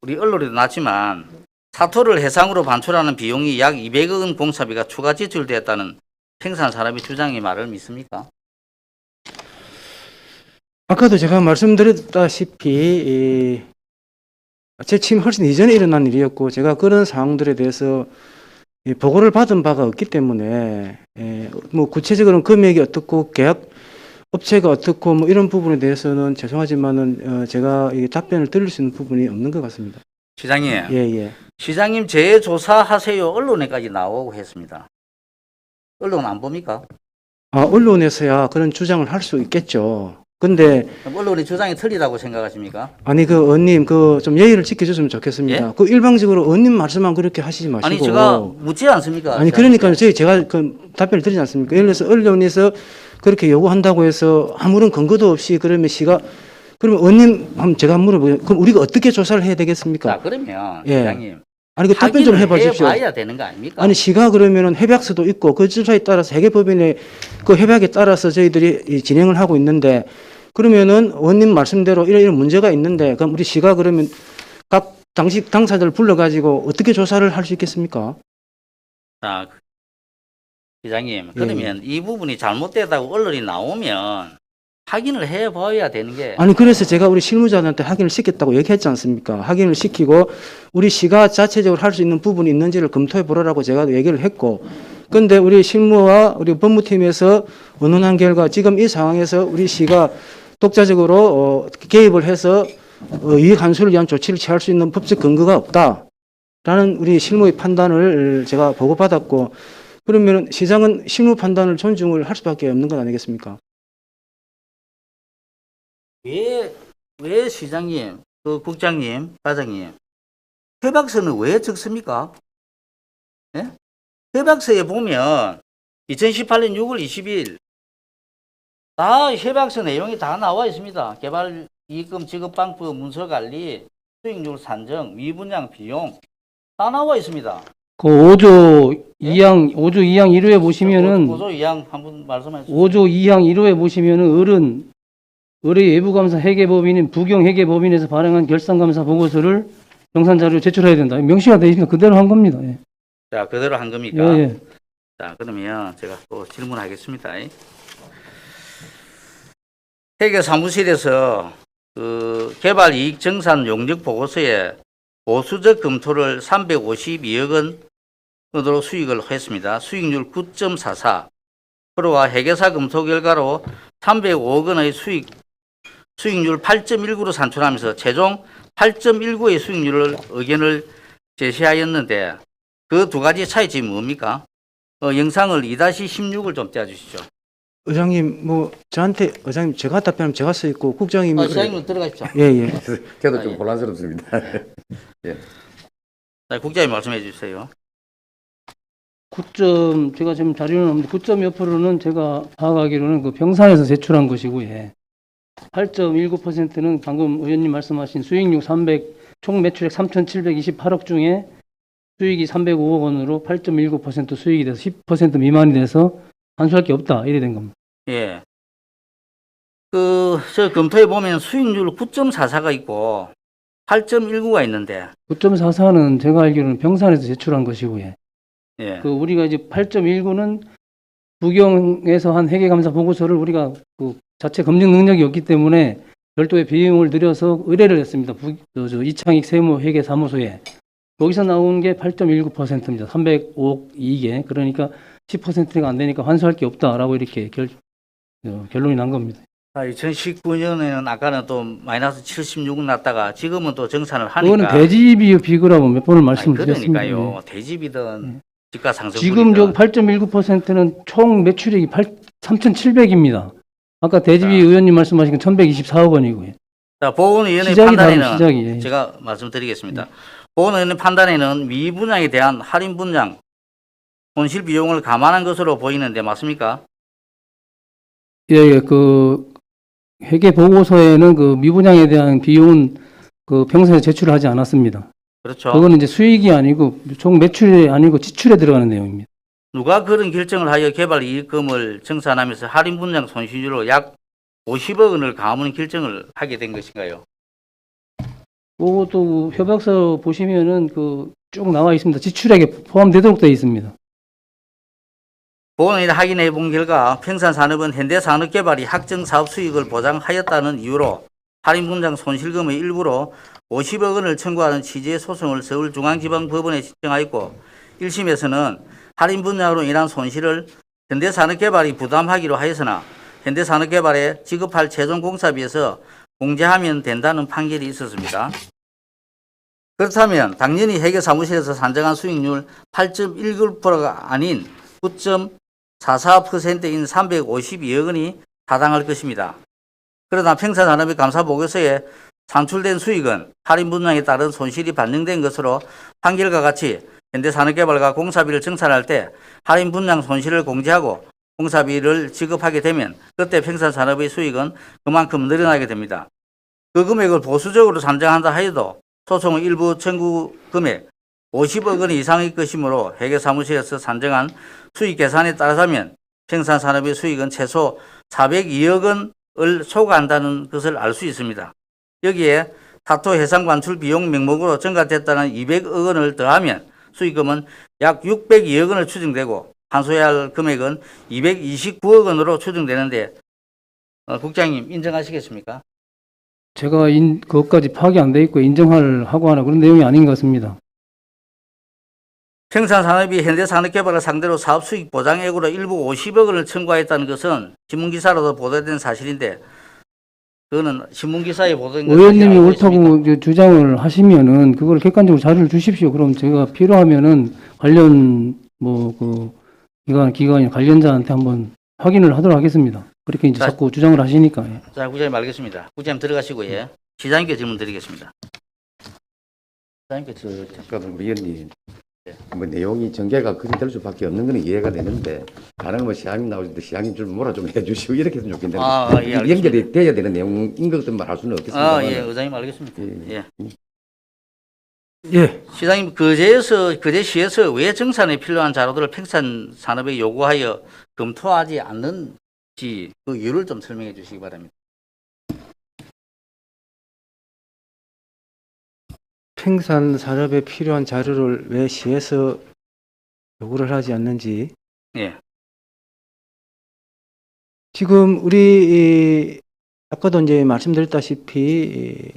우리 언론에도 났지만 사토를 해상으로 반출하는 비용이 약 200억 원 공사비가 추가 지출되었다는 생산 산업의 주장의 말을 믿습니까? 아까도 제가 말씀드렸다시피 제 취임 훨씬 이전에 일어난 일이었고 제가 그런 상황들에 대해서 보고를 받은 바가 없기 때문에 뭐 구체적으로 금액이 어떻고 계약 업체가 어떻고 뭐 이런 부분에 대해서는 죄송하지만은 제가 이 답변을 드릴 수 있는 부분이 없는 것 같습니다. 시장님, 예. 시장님 재조사하세요. 언론에까지 나오고 했습니다. 언론 안 봅니까? 언론에서야 그런 주장을 할 수 있겠죠. 근데 그럼 언론의 주장이 틀리다고 생각하십니까? 아니 그 의원님 그 좀 예의를 지켜줬으면 좋겠습니다. 그 일방적으로 의원님 말씀만 그렇게 하시지 마시고. 아니 제가 묻지 않습니까? 아니 그러니까 제가 그 답변을 드리지 않습니까? 예를 들어서 언론에서 그렇게 요구한다고 해서 아무런 근거도 없이 그러면 그러면 의원님 한번 제가 물어보요. 그럼 우리가 어떻게 조사를 해야 되겠습니까? 자 그러면 예. 시장님 아니 그 답변 좀 확인을 해봐 주십시오. 해봐야 되는 거 아닙니까? 아니 시가 그러면은 협약서도 있고 그 절차에 따라서 회계법인의 그 협약에 따라서 저희들이 이 진행을 하고 있는데 그러면은 원님 말씀대로 이런 문제가 있는데 그럼 우리 시가 그러면 각 당사자를 불러가지고 어떻게 조사를 할 수 있겠습니까? 자 시장님 그러면 이 부분이 잘못되다고 언론이 나오면 확인을 해봐야 되는 게 아니 그래서 제가 우리 실무자들한테 확인을 시켰다고 얘기했지 않습니까? 확인을 시키고 우리 시가 자체적으로 할 수 있는 부분이 있는지를 검토해 보라고 제가 얘기를 했고 근데 우리 실무와 우리 법무팀에서 의논한 결과 지금 이 상황에서 우리 시가 독자적으로 개입을 해서 이익 환수를 위한 조치를 취할 수 있는 법적 근거가 없다라는 우리 실무의 판단을 제가 보고받았고 그러면 시장은 실무 판단을 존중을 할 수밖에 없는 것 아니겠습니까? 왜 시장님, 국장님, 과장님 협약서는 왜 적습니까? 예? 협약서에 보면 2018년 6월 20일 다 협약서 내용이 다 나와 있습니다. 개발 이익금 지급 방법, 문서 관리, 수익률 산정, 미분양 비용 다 나와 있습니다. 그 5조 2항 1호에 보시면은 고조 이양 한번 말씀해 주세요. 5조 2항 1호에 보시면은 의뢰 외부감사 회계법인인 부경회계법인에서 발행한 결산감사 보고서를 정산자료로 제출해야 된다. 명시가 되어 있으니까 그대로 한 겁니다. 예. 자, 그대로 한 겁니까? 예. 자, 그러면 제가 또 질문하겠습니다. 회계 사무실에서 개발 이익 정산 용역 보고서에 보수적 검토를 352억 원으로 수익을 했습니다. 수익률 9.44. 프로와 회계사 검토 결과로 305억 원의 수익률 8.19로 산출하면서 최종 8.19의 수익률을 의견을 제시하였는데 그 두 가지 차이점이 뭡니까? 영상을 2-16을 좀 떼어주시죠. 의장님 뭐 저한테 의장님 제가 답변하면 제가 써 있고 국장님이 시장님 들어가십시오. 예. 저도 좀 곤란스럽습니다. 자, 국장님 말씀해 주세요. 9점 제가 지금 자료는 없는데 9점 몇 프로는 제가 파악하기로는 그 병산에서 제출한 것이고 8.19%는 방금 의원님 말씀하신 수익률 총 매출액 3,728억 중에 수익이 305억 원으로 8.19% 수익이 돼서 10% 미만이 돼서 환수할 게 없다 이래 된 겁니다. 예. 저 검토해 보면 수익률 9.44가 있고 8.19가 있는데 9.44는 제가 알기로는 병산에서 제출한 것이고요. 예. 우리가 이제 8.19는 부경에서 한 회계감사 보고서를 우리가 그 자체 검증 능력이 없기 때문에 별도의 비용을 들여서 의뢰를 했습니다. 이창익 세무회계사무소에. 여기서 나온 게 8.19%입니다. 305억 이익에. 그러니까 10%가 안 되니까 환수할 게 없다라고 이렇게 결론이 난 겁니다. 2019년에는 아까는 또 마이너스 76 났다가 지금은 또 정산을 하니까. 그거는 대지비 비교라고 몇 번을 말씀드렸습니다. 그러니까요. 대지비든 집가 상승. 지금 저 8.19%는 총 매출액이 3,700입니다. 아까 대지비 의원님 말씀하신 건 1,124억 원이고요. 자, 보건위원회 시작이 판단에는 다른 시작이. 제가 말씀드리겠습니다. 보건위원회 판단에는 미분양에 대한 할인 분양, 손실 비용을 감안한 것으로 보이는데 맞습니까? 예, 그 회계 보고서에는 그 미분양에 대한 비용은 그 평소에 제출을 하지 않았습니다. 그렇죠. 그거는 이제 수익이 아니고 총 매출이 아니고 지출에 들어가는 내용입니다. 누가 그런 결정을 하여 개발 이익금을 정산하면서 할인 분양 손실률로 약 50억 원을 감은 결정을 하게 된 것인가요? 그것도 협약서 보시면은 그 쭉 나와 있습니다. 지출액에 포함되도록 되어 있습니다. 보건을 확인해 본 결과 평산산업은 현대산업개발이 확정 사업 수익을 보장하였다는 이유로 할인 분양 손실금의 일부로 50억 원을 청구하는 취지의 소송을 서울중앙지방법원에 신청하였고 1심에서는 할인 분양으로 인한 손실을 현대산업개발이 부담하기로 하였으나 현대산업개발에 지급할 최종 공사비에서 공제하면 된다는 판결이 있었습니다. 그렇다면 당연히 회계사무실에서 산정한 수익률 8.19%가 아닌 9.44%인 352억 원이 타당할 것입니다. 그러나 평산산업의 감사보고서에 산출된 수익은 할인 분양에 따른 손실이 반영된 것으로 판결과 같이 현대산업개발과 공사비를 정산할 때 할인 분양 손실을 공제하고 공사비를 지급하게 되면 그때 평산산업의 수익은 그만큼 늘어나게 됩니다. 그 금액을 보수적으로 산정한다 하여도 소송의 일부 청구 금액 50억 원 이상의 것이므로 회계사무실에서 산정한 수익 계산에 따라서면 평산산업의 수익은 최소 402억 원을 초과한다는 것을 알 수 있습니다. 여기에 타토 해상 관출 비용 명목으로 증가됐다는 200억 원을 더하면 수익금은 약 602억 원을 추정되고 환수해야 할 금액은 229억 원으로 추정되는데 국장님 인정하시겠습니까? 제가 그것까지 파악이 안 돼 있고 인정을 하고 하나 그런 내용이 아닌 것 같습니다. 평산산업이 현대산업개발을 상대로 사업수익 보장액으로 일부 50억 원을 청구했다는 것은 신문기사로도 보도된 사실인데 그거는 신문기사에 보도된 것을 의원님이 알고 옳다고 있습니까? 이제 주장을 하시면은 그걸 객관적으로 자료를 주십시오. 그럼 제가 필요하면은 관련 기관 관련자한테 한번 확인을 하도록 하겠습니다. 그렇게 이제 자, 자꾸 주장을 하시니까. 예. 자, 국장님 알겠습니다. 국장님 들어가시고 예. 시장님께 질문 드리겠습니다. 시장님께 잠깐만 위원님. 뭐 내용이 전개가 그리 될 수밖에 없는 건 이해가 되는데 가능하면 시장님 나오실 때 시장님 좀 뭐라 좀 해주시고 이렇게 했으면 좋겠는데 예, 알겠습니다. 연결이 돼야 되는 내용인 것들만 할 수는 없겠습니다. 예, 의장님 알겠습니다. 예. 예, 시장님 그제시에서 왜 정산에 필요한 자료들을 평산산업에 요구하여 검토하지 않는지 그 이유를 좀 설명해 주시기 바랍니다. 평산산업에 필요한 자료를 왜 시에서 요구를 하지 않는지. 예. 지금 우리 아까도 이제 말씀드렸다시피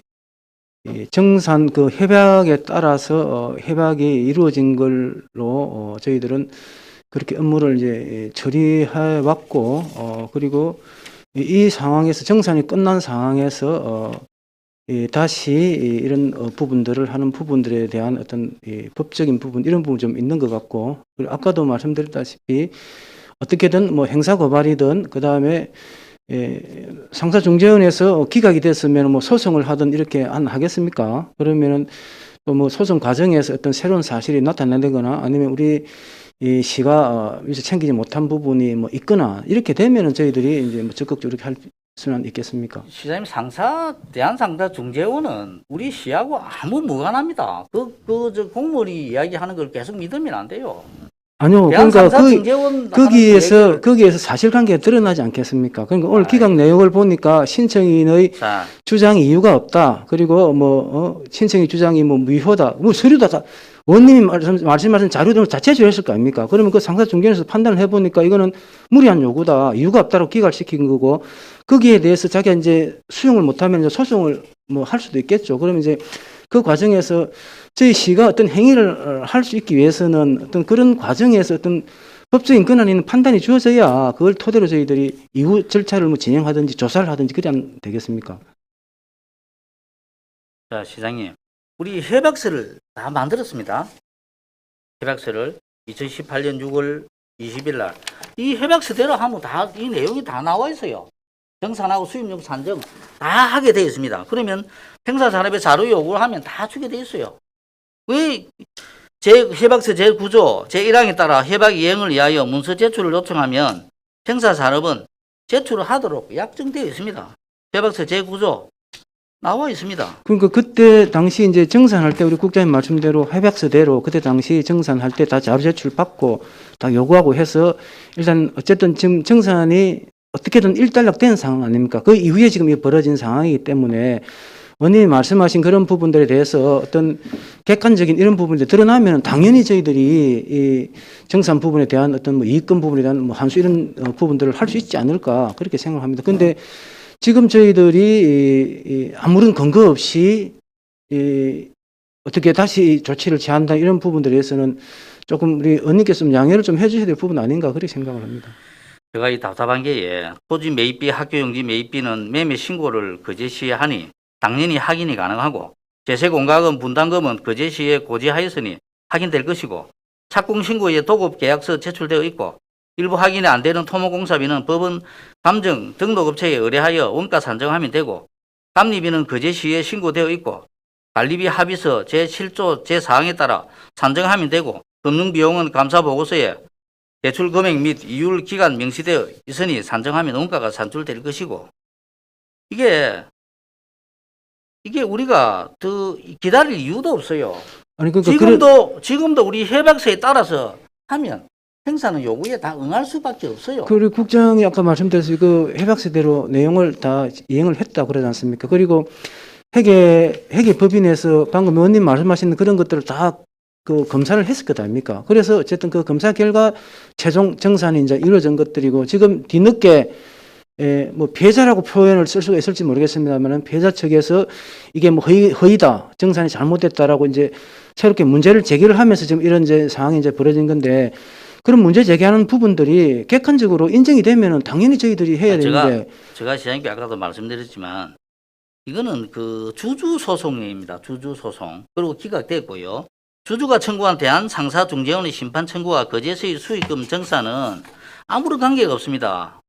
이 정산 그 협약에 따라서 협약이 이루어진 걸로 저희들은 그렇게 업무를 이제 처리해 왔고 그리고 이 상황에서 정산이 끝난 상황에서 다시 이런 부분들을 하는 부분들에 대한 어떤 법적인 부분 이런 부분 좀 있는 것 같고 그리고 아까도 말씀드렸다시피 어떻게든 뭐 행사 고발이든 그 다음에 상사중재원에서 기각이 됐으면 뭐 소송을 하든 이렇게 안 하겠습니까? 그러면은 또 뭐 소송 과정에서 어떤 새로운 사실이 나타나거나 아니면 우리 이 시가 이제 챙기지 못한 부분이 뭐 있거나 이렇게 되면은 저희들이 이제 뭐 적극적으로 할 수는 있겠습니까? 시장님 대한상사중재원은 우리 시하고 아무 무관합니다. 저 공무원이 이야기하는 걸 계속 믿으면 안 돼요. 아니요. 그러니까 대한상사중재원 거기에서 사실관계가 드러나지 않겠습니까? 그러니까 오늘 기각 내용을 보니까 신청인의 자, 주장 이유가 없다. 그리고 뭐 신청의 주장이 뭐 무효다. 뭐 서류다. 원님이 말씀하신 자료 등을 다 제출했을 거 아닙니까? 그러면 그 상사중개에서 판단을 해보니까 이거는 무리한 요구다. 이유가 없다고 기각시킨 거고 거기에 대해서 자기가 이제 수용을 못하면 이제 소송을 뭐 할 수도 있겠죠. 그러면 이제 그 과정에서 저희 시가 어떤 행위를 할 수 있기 위해서는 어떤 그런 과정에서 어떤 법적인 권한이 있는 판단이 주어져야 그걸 토대로 저희들이 이후 절차를 뭐 진행하든지 조사를 하든지 그래 안 되겠습니까? 자, 시장님. 우리 협약서를 다 만들었습니다. 협약서를 2018년 6월 20일 날. 이 협약서대로 하면 이 내용이 다 나와 있어요. 정산하고 수입용 산정 다 하게 되어 있습니다. 그러면 평산산업에 자료 요구를 하면 다 주게 되어 있어요. 왜 협약서 제9조 제1항에 따라 협약 이행을 위하여 문서 제출을 요청하면 평산산업은 제출을 하도록 약정되어 있습니다. 협약서 제9조 나와 있습니다. 그러니까 그때 당시 이제 정산할 때 우리 국장님 말씀대로 협약서대로 그때 당시 정산할 때 다 자료 제출 받고 다 요구하고 해서 일단 어쨌든 지금 정산이 어떻게든 일단락된 상황 아닙니까? 그 이후에 지금 이 벌어진 상황이기 때문에 원님이 말씀하신 그런 부분들에 대해서 어떤 객관적인 이런 부분들이 드러나면 당연히 저희들이 이 정산 부분에 대한 어떤 뭐 이익금 부분에 대한 뭐 환수 이런 부분들을 할 수 있지 않을까 그렇게 생각합니다. 근데 지금 저희들이 이 아무런 근거 없이 어떻게 다시 조치를 취한다 이런 부분들에 대해서는 조금 우리 의원님께서 좀 양해를 좀 해주셔야 될 부분 아닌가 그렇게 생각을 합니다. 제가 이 답답한 게 토지 매입비, 학교용지 매입비는 매매 신고를 그제시에 하니 당연히 확인이 가능하고 제세공과금 분담금은 그제시에 고지하였으니 확인될 것이고 착공신고에 도급계약서 제출되어 있고 일부 확인이 안 되는 토목공사비는 법원 감정 등록업체에 의뢰하여 원가 산정하면 되고 감리비는 그제시에 신고되어 있고 관리비 합의서 제7조 제4항에 따라 산정하면 되고 금융비용은 감사보고서에 대출 금액 및 이율 기간 명시되어 있으니 산정하면 원가가 산출될 것이고 이게 우리가 더 기다릴 이유도 없어요. 아니 그러니까 지금도 우리 협약서에 따라서 하면 행사는 요구에 다 응할 수밖에 없어요. 그리고 국장이 아까 말씀드렸듯이 그 협약서대로 내용을 다 이행을 했다 그러지 않습니까? 그리고 회계 법인에서 방금 의원님 말씀하신 그런 것들을 다 그 검사를 했을 것 아닙니까? 그래서 어쨌든 그 검사 결과 최종 정산이 이제 이루어진 것들이고 지금 뒤늦게 뭐 피해자라고 표현을 쓸 수가 있을지 모르겠습니다만은 피해자 측에서 이게 뭐 허위다, 정산이 잘못됐다라고 이제 새롭게 문제를 제기를 하면서 지금 이런 이제 상황이 이제 벌어진 건데 그런 문제 제기하는 부분들이 객관적으로 인정이 되면은 당연히 저희들이 해야 되는데 제가 시장님께 아까도 말씀드렸지만 이거는 그 주주 소송입니다. 주주 소송 그리고 기각됐고요. 주주가 청구한 대한상사중재원의 심판 청구와 거제수의 수익금 정산은 아무런 관계가 없습니다.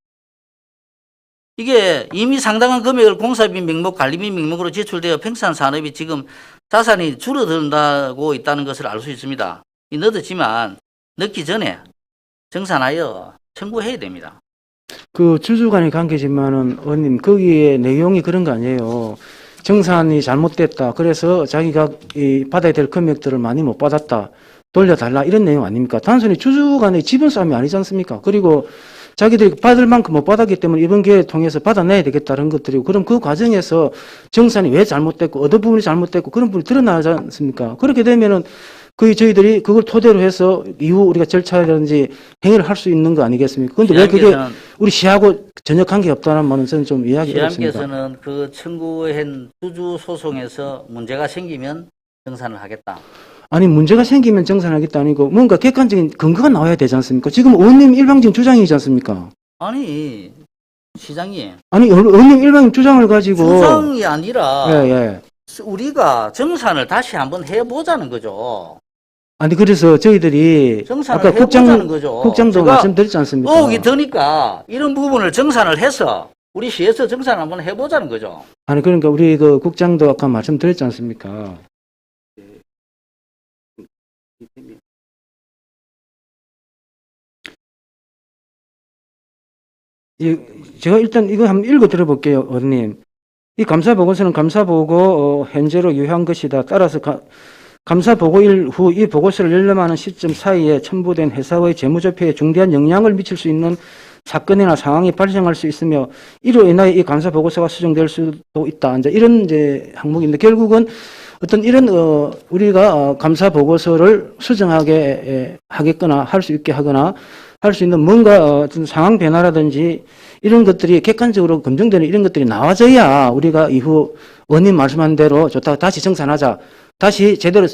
이게 이미 상당한 금액을 공사비 명목, 관리비 명목으로 지출되어 평산산업이 지금 자산이 줄어든다고 있다는 것을 알 수 있습니다. 늦었지만 늦기 전에 정산하여 청구해야 됩니다. 그 주주 간의 관계지만은 의원님 거기에 내용이 그런 거 아니에요. 정산이 잘못됐다. 그래서 자기가 이 받아야 될 금액들을 많이 못 받았다. 돌려달라 이런 내용 아닙니까? 단순히 주주 간의 지분 싸움이 아니지 않습니까? 그리고 자기들이 받을 만큼 못 받았기 때문에 이번 기회를 통해서 받아내야 되겠다는 것들이고 그럼 그 과정에서 정산이 왜 잘못됐고 어떤 부분이 잘못됐고 그런 부분이 드러나지 않습니까? 그렇게 되면은 저희들이 그걸 토대로 해서 이후 우리가 절차라든지 행위를 할 수 있는 거 아니겠습니까? 그런데 왜 그게 우리 시하고 전혀 관계가 없다는 말은 저는 좀 이해하기 어렵습니다. 시장님께서는 그 청구한 주주 소송에서 문제가 생기면 정산을 하겠다. 아니 문제가 생기면 정산하겠다 아니고 뭔가 객관적인 근거가 나와야 되지 않습니까? 지금 의원님 일방적인 주장이지 않습니까? 아니 시장님 아니 의원님 일방적인 주장을 가지고 주장이 아니라 예. 우리가 정산을 다시 한번 해보자는 거죠. 아니 그래서 저희들이 정산을 아까 해보자는 거죠. 국장도 제가 말씀드렸지 않습니까? 의혹이 드니까 이런 부분을 정산을 해서 우리 시에서 정산을 한번 해보자는 거죠. 아니 그러니까 우리 그 국장도 아까 말씀드렸지 않습니까? 제가 일단 이거 한번 읽어 들어볼게요, 의원님. 이 감사 보고서는 감사 보고 현재로 유효한 것이다. 따라서 감사 보고일 후 이 보고서를 열람하는 시점 사이에 첨부된 회사의 재무제표에 중대한 영향을 미칠 수 있는 사건이나 상황이 발생할 수 있으며 이로 인하여 이 감사 보고서가 수정될 수도 있다. 이제 이런 이제 항목인데 결국은 어떤 이런 우리가 감사 보고서를 수정하게 하겠거나 할 수 있게 하거나 할 수 있는 뭔가 어떤 상황 변화라든지 이런 것들이 객관적으로 검증되는 이런 것들이 나와져야 우리가 이후 원님 말씀한 대로 좋다 다시 정산하자 다시 제대로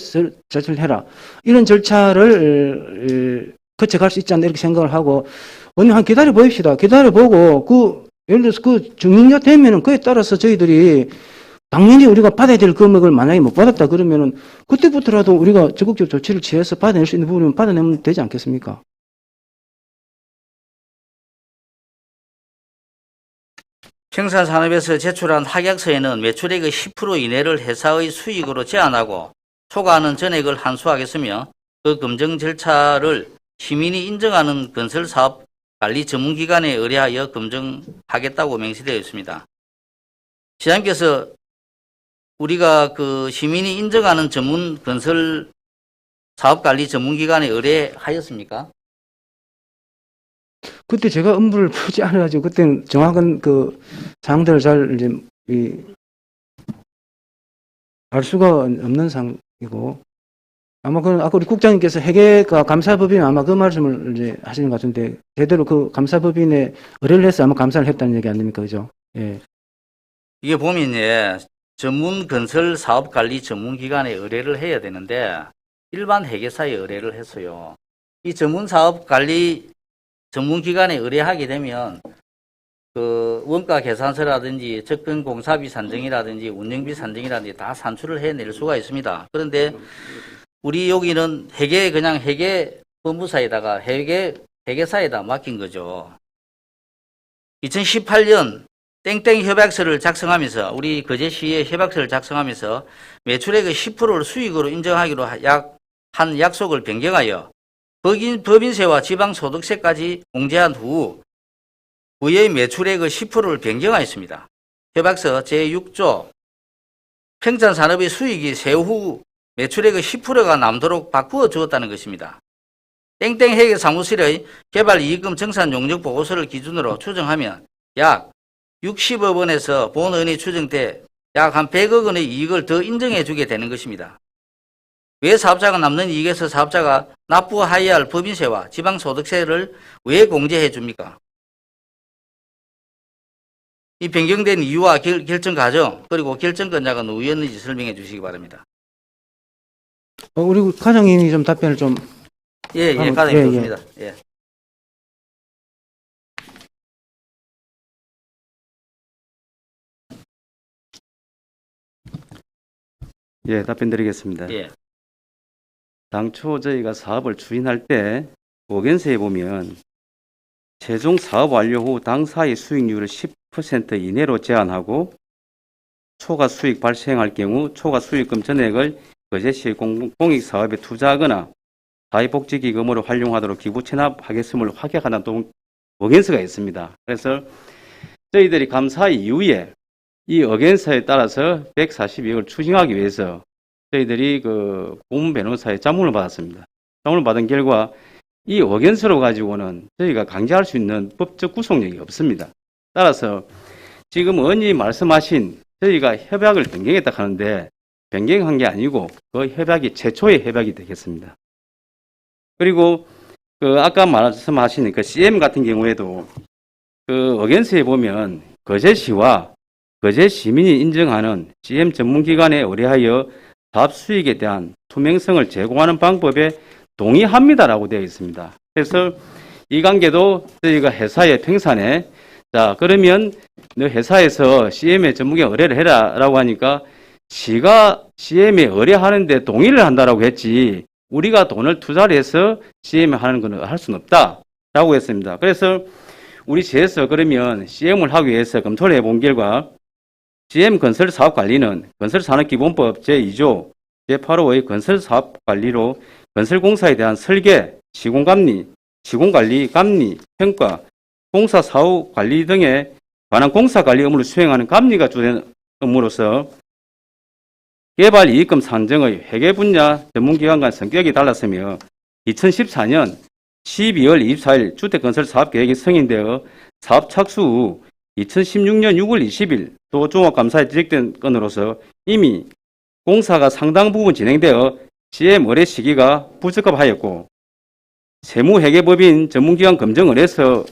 절차해라 이런 절차를 거쳐갈 수 있지 않나 이렇게 생각을 하고 원님 한 기다려 보입시다. 기다려 보고 예를 들어서 그 증명이 되면은 그에 따라서 저희들이 당연히 우리가 받아야 될 금액을 만약에 못 받았다 그러면은 그때부터라도 우리가 적극적 조치를 취해서 받아낼 수 있는 부분은 받아내면 되지 않겠습니까? 평산산업에서 제출한 확약서에는 매출액의 10% 이내를 회사의 수익으로 제한하고 초과하는 전액을 환수하겠으며 그 검증 절차를 시민이 인정하는 건설사업 관리 전문기관에 의뢰하여 검증하겠다고 명시되어 있습니다. 시장님께서 우리가 그 시민이 인정하는 전문 건설 사업관리 전문기관에 의뢰하였습니까? 그때 제가 업무를 보지 않아가지고 그때는 정확한 그 사항들을 잘 이제 알 수가 없는 상이고 아마 그 아까 우리 국장님께서 회계가 감사법인 아마 그 말씀을 이제 하시는 것 같은데 제대로 그 감사법인에 의뢰를 해서 아마 감사를 했다는 얘기 아닙니까, 그죠? 예. 이게 보면 예, 전문 건설 사업관리 전문기관에 의뢰를 해야 되는데 일반 회계사에 의뢰를 했어요. 이 전문 사업관리 전문기관에 의뢰하게 되면 그 원가 계산서라든지 접근 공사비 산정이라든지 운영비 산정이라든지 다 산출을 해낼 수가 있습니다. 그런데 우리 여기는 그냥 회계 법무사에다가 회계사에다 맡긴 거죠. 2018년 땡땡 협약서를 작성하면서 우리 거제시에 협약서를 작성하면서 매출액의 10%를 수익으로 인정하기로 한 약속을 변경하여 법인세와 지방소득세까지 공제한 후 부의 매출액의 10%를 변경하였습니다. 협약서 제6조 평창산업의 수익이 세후 매출액의 10%가 남도록 바꾸어 주었다는 것입니다. 땡땡 회계사무실의 개발이익금 정산 용역 보고서를 기준으로 추정하면 약 60억 원에서 본원이 추정돼 약 한 100억 원의 이익을 더 인정해 주게 되는 것입니다. 왜 사업자가 남는 이익에서 사업자가 납부하여야 할 법인세와 지방소득세를 왜 공제해 줍니까? 이 변경된 이유와 결정 과정 그리고 결정권자가 누구였는지 설명해 주시기 바랍니다. 우리 과장님이 좀 답변을 좀 예, 과장님 좋습니다. 예. 예, 답변 드리겠습니다. 예. 당초 저희가 사업을 추진할 때 보건서에 보면 최종 사업 완료 후 당사의 수익률을 10% 이내로 제한하고 초과 수익 발생할 경우 초과 수익금 전액을 거제시의 공익사업에 투자하거나 사회복지기금으로 활용하도록 기부 체납하겠음을 확약하는 의견서가 있습니다. 그래서 저희들이 감사 이후에 이 의견서에 따라서 142억을 추징하기 위해서 저희들이 그 고문 변호사의 자문을 받았습니다. 자문을 받은 결과 이 의견서로 가지고는 저희가 강제할 수 있는 법적 구속력이 없습니다. 따라서 지금 의원님이 말씀하신 저희가 협약을 변경했다 하는데 변경한 게 아니고 그 협약이 최초의 협약이 되겠습니다. 그리고 그 아까 말씀하신 그 CM 같은 경우에도 그 의견서에 보면 거제시와 거제 시민이 인정하는 CM 전문기관에 의뢰하여 사업 수익에 대한 투명성을 제공하는 방법에 동의합니다라고 되어 있습니다. 그래서 이 관계도 저희가 회사의 평산에 자 그러면 너 회사에서 CM에 전문기관 의뢰를 해라라고 하니까 시가 CM에 의뢰하는데 동의를 한다라고 했지 우리가 돈을 투자를 해서 CM에 하는 건 할 수는 없다라고 했습니다. 그래서 우리 시에서 그러면 CM을 하기 위해서 검토를 해본 결과 CM 건설사업관리는 건설산업기본법 제2조 제8호의 건설사업관리로 건설공사에 대한 설계, 시공관리, 감리, 평가, 공사사후 관리 등에 관한 공사관리 업무를 수행하는 감리가 주된 업무로서 개발이익금 산정의 회계분야 전문기관 간 성격이 달랐으며 2014년 12월 24일 주택건설사업계획이 승인되어 사업 착수 후 2016년 6월 20일 또 종합감사에 지적된 건으로서 이미 공사가 상당 부분 진행되어 CM 의뢰 시기가 부적합하였고 세무회계법인 전문기관 검정 의뢰서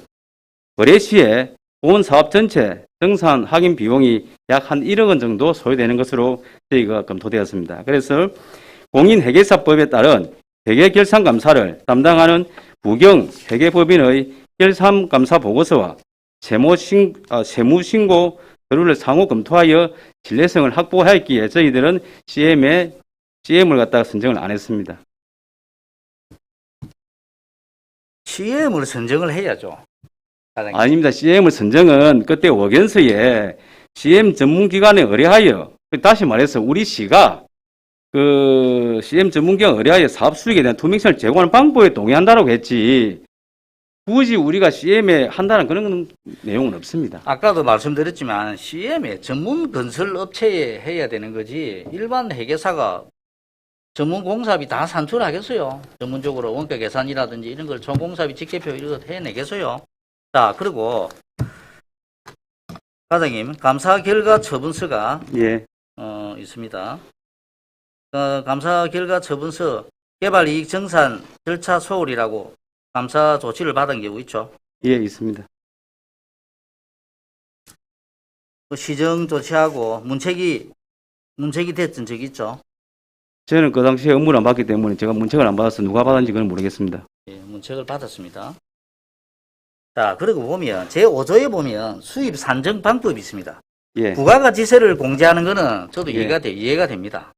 의뢰 시에 본 사업 전체 정산 확인 비용이 약 한 1억 원 정도 소요되는 것으로 저희가 검토되었습니다. 그래서 공인회계사법에 따른 회계결산감사를 담당하는 부경회계법인의 결산감사 보고서와 세무신고 서류를 상호 검토하여 신뢰성을 확보하였기에 저희들은 CM을 갖다가 선정을 안 했습니다. CM을 선정을 해야죠. 과장님. 아닙니다. CM을 선정은 그때 의견서에 CM 전문기관에 의뢰하여 다시 말해서 우리 시가 그 CM 전문기관 의뢰하여 사업 수익에 대한 투명성을 제공하는 방법에 동의한다라고 했지 굳이 우리가 CM에 한다는 그런 내용은 없습니다. 아까도 말씀드렸지만 CM에 전문 건설 업체에 해야 되는 거지 일반 회계사가 전문 공사비 다 산출하겠어요. 전문적으로 원가 계산이라든지 이런 걸 총공사비 직계표 이런 거 해내겠어요. 자, 그리고 과장님 감사 결과 처분서가 예, 있습니다. 감사 결과 처분서 개발 이익 정산 절차 소홀이라고 감사 조치를 받은 경우 있죠. 예, 있습니다. 시정 조치하고 문책이 됐던 적이 있죠. 저는 그 당시에 업무를 안 받기 때문에 제가 문책을 안 받아서 누가 받았는지 그건 모르겠습니다. 예, 문책을 받았습니다. 자, 그리고 보면 제5조에 보면 수입 산정 방법이 있습니다. 예, 부가가치세를 공제하는 거는 저도 예. 이해가 됩니다.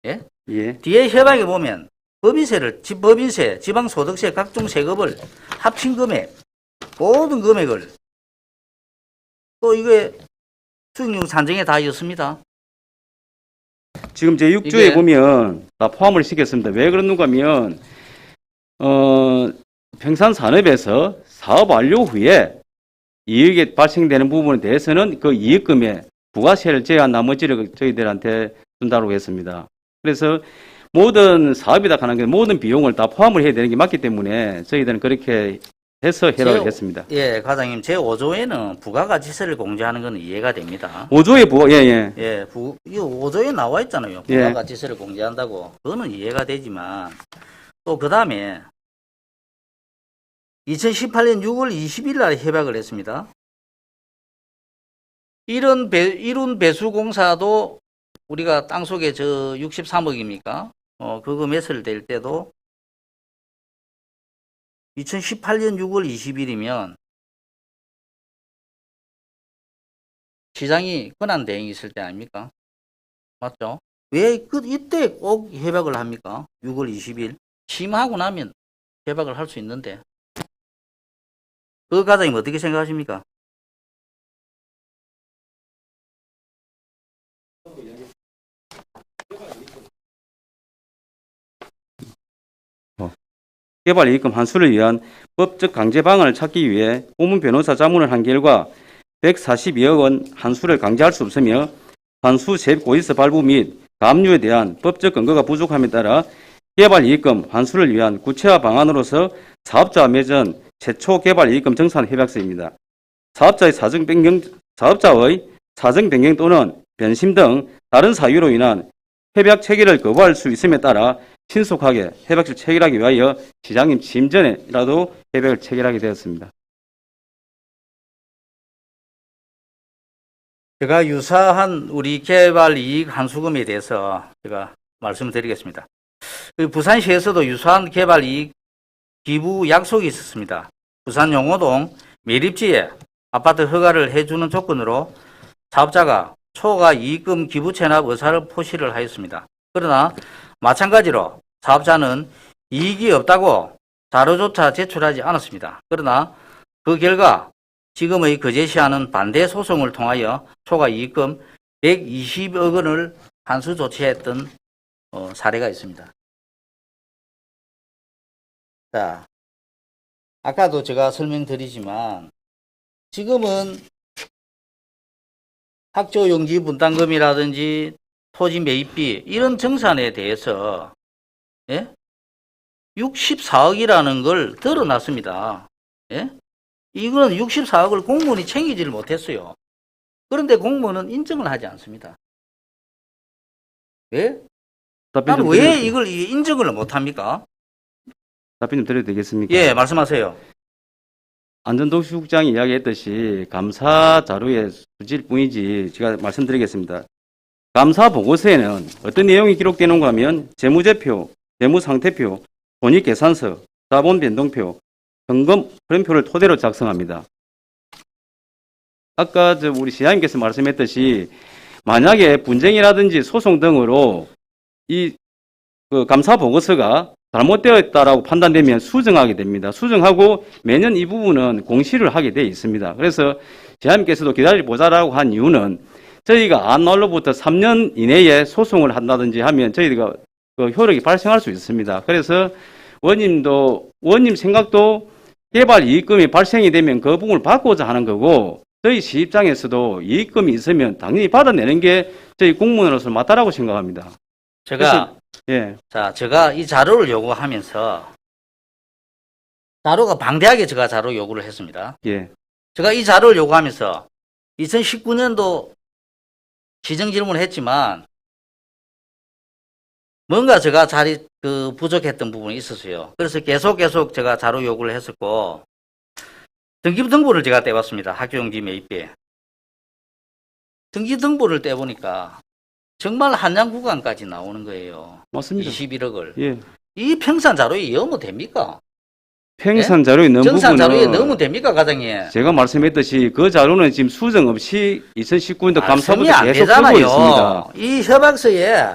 예, 뒤에 협약에 보면 법인세, 지방소득세 각종 세금을 합친 금액, 모든 금액을 또 이게 수익률 산정에 다 있습니다. 지금 제 6조에 이게- 보면 다 포함을 시켰습니다. 왜 그러는가 하면 평산산업에서 사업 완료 후에 이익이 발생되는 부분에 대해서는 그 이익금에 부가세를 제한 나머지를 저희들한테 준다고 했습니다. 그래서 모든 사업이다 하는 게 모든 비용을 다 포함을 해야 되는 게 맞기 때문에 저희들은 그렇게 해서 해라고 했습니다. 예, 과장님, 제5조에는 부가가치세를 공제하는 건 이해가 됩니다. 5조의 부가, 예. 예, 이 5조에 나와 있잖아요. 예. 부가가치세를 공제한다고. 그거는 이해가 되지만, 또 그 다음에 2018년 6월 20일 날 협약을 했습니다. 이룬 배수공사도 우리가 땅속에 저 63억입니까? 그거 매수를 될 때도 2018년 6월 20일이면 시장이 권한 대행이 있을 때 아닙니까? 맞죠? 왜 이때 꼭 협약을 합니까? 6월 20일. 심하고 나면 협약을 할 수 있는데. 그 과장님 어떻게 생각하십니까? 개발 이익금 환수를 위한 법적 강제 방안을 찾기 위해 고문 변호사 자문을 한 결과 142억 원 환수를 강제할 수 없으며 환수 세입 고의서 발부 및 가압류에 대한 법적 근거가 부족함에 따라 개발 이익금 환수를 위한 구체화 방안으로서 사업자와 맺은 최초 개발 이익금 정산 협약서입니다. 사업자의 사정 변경 또는 변심 등 다른 사유로 인한 협약 체결을 거부할 수 있음에 따라 신속하게 협약을 체결하기 위하여 시장님 취임 전에라도 협약을 체결하게 되었습니다. 제가 유사한 우리 개발 이익 환수금에 대해서 제가 말씀을 드리겠습니다. 부산시에서도 유사한 개발 이익 기부 약속이 있었습니다. 부산 용호동 매립지에 아파트 허가를 해주는 조건으로 사업자가 초과 이익금 기부 체납 의사를 표시를 하였습니다. 그러나 마찬가지로 사업자는 이익이 없다고 자료조차 제출하지 않았습니다. 그러나 그 결과 지금의 거제시하는 반대 소송을 통하여 초과 이익금 120억 원을 환수 조치했던 사례가 있습니다. 자, 아까도 제가 설명드리지만 지금은 학조용지 분담금이라든지 토지 매입비 이런 정산에 대해서 64억이라는 걸 드러났습니다. 이건 64억을 공무원이 챙기지를 못했어요. 그런데 공무원은 인정을 하지 않습니다. 왜? 나는 왜 이걸 인정을 못합니까? 답변 좀 드려도 되겠습니까? 예, 말씀하세요. 안전도시국장이 이야기했듯이 감사 자료의 수치일 뿐이지 제가 말씀드리겠습니다. 감사 보고서에는 어떤 내용이 기록되는가 하면 재무제표, 재무상태표, 손익계산서, 자본변동표, 현금 흐름표를 토대로 작성합니다. 아까 우리 시장님께서 말씀했듯이 만약에 분쟁이라든지 소송 등으로 이 감사 보고서가 잘못되어 있다라고 판단되면 수정하게 됩니다. 수정하고 매년 이 부분은 공시를 하게 되어 있습니다. 그래서 시장님께서도 기다려보자라고 한 이유는 저희가 안 나올로부터 3년 이내에 소송을 한다든지 하면 저희가 효력이 발생할 수 있습니다. 그래서 원님 생각도 개발 이익금이 발생이 되면 그 부분을 받고자 하는 거고 저희 시 입장에서도 이익금이 있으면 당연히 받아내는 게 저희 공무원으로서 맞다라고 생각합니다. 제가 예, 제가 이 자료를 요구하면서 자료가 방대하게 제가 자료 요구를 했습니다. 예, 제가 이 자료를 요구하면서 2019년도 시정 질문을 했지만 뭔가 제가 부족했던 부분이 있었어요. 그래서 계속 제가 자료 요구를 했었고 등기부등본을 제가 떼봤습니다. 학교용지 매입비. 등기등본을 떼보니까 정말 한양 구간까지 나오는 거예요. 맞습니다. 21억을. 예. 이 평산 자료에 넣으면 됩니까? 평산 자료에 넣은 정산 자료에 부분은 넣으면 됩니까, 과장님? 제가 말씀했듯이 그 자료는 지금 수정 없이 2019년도 감사부에 안 계속 되잖아요. 보고 있습니다. 이 협약서에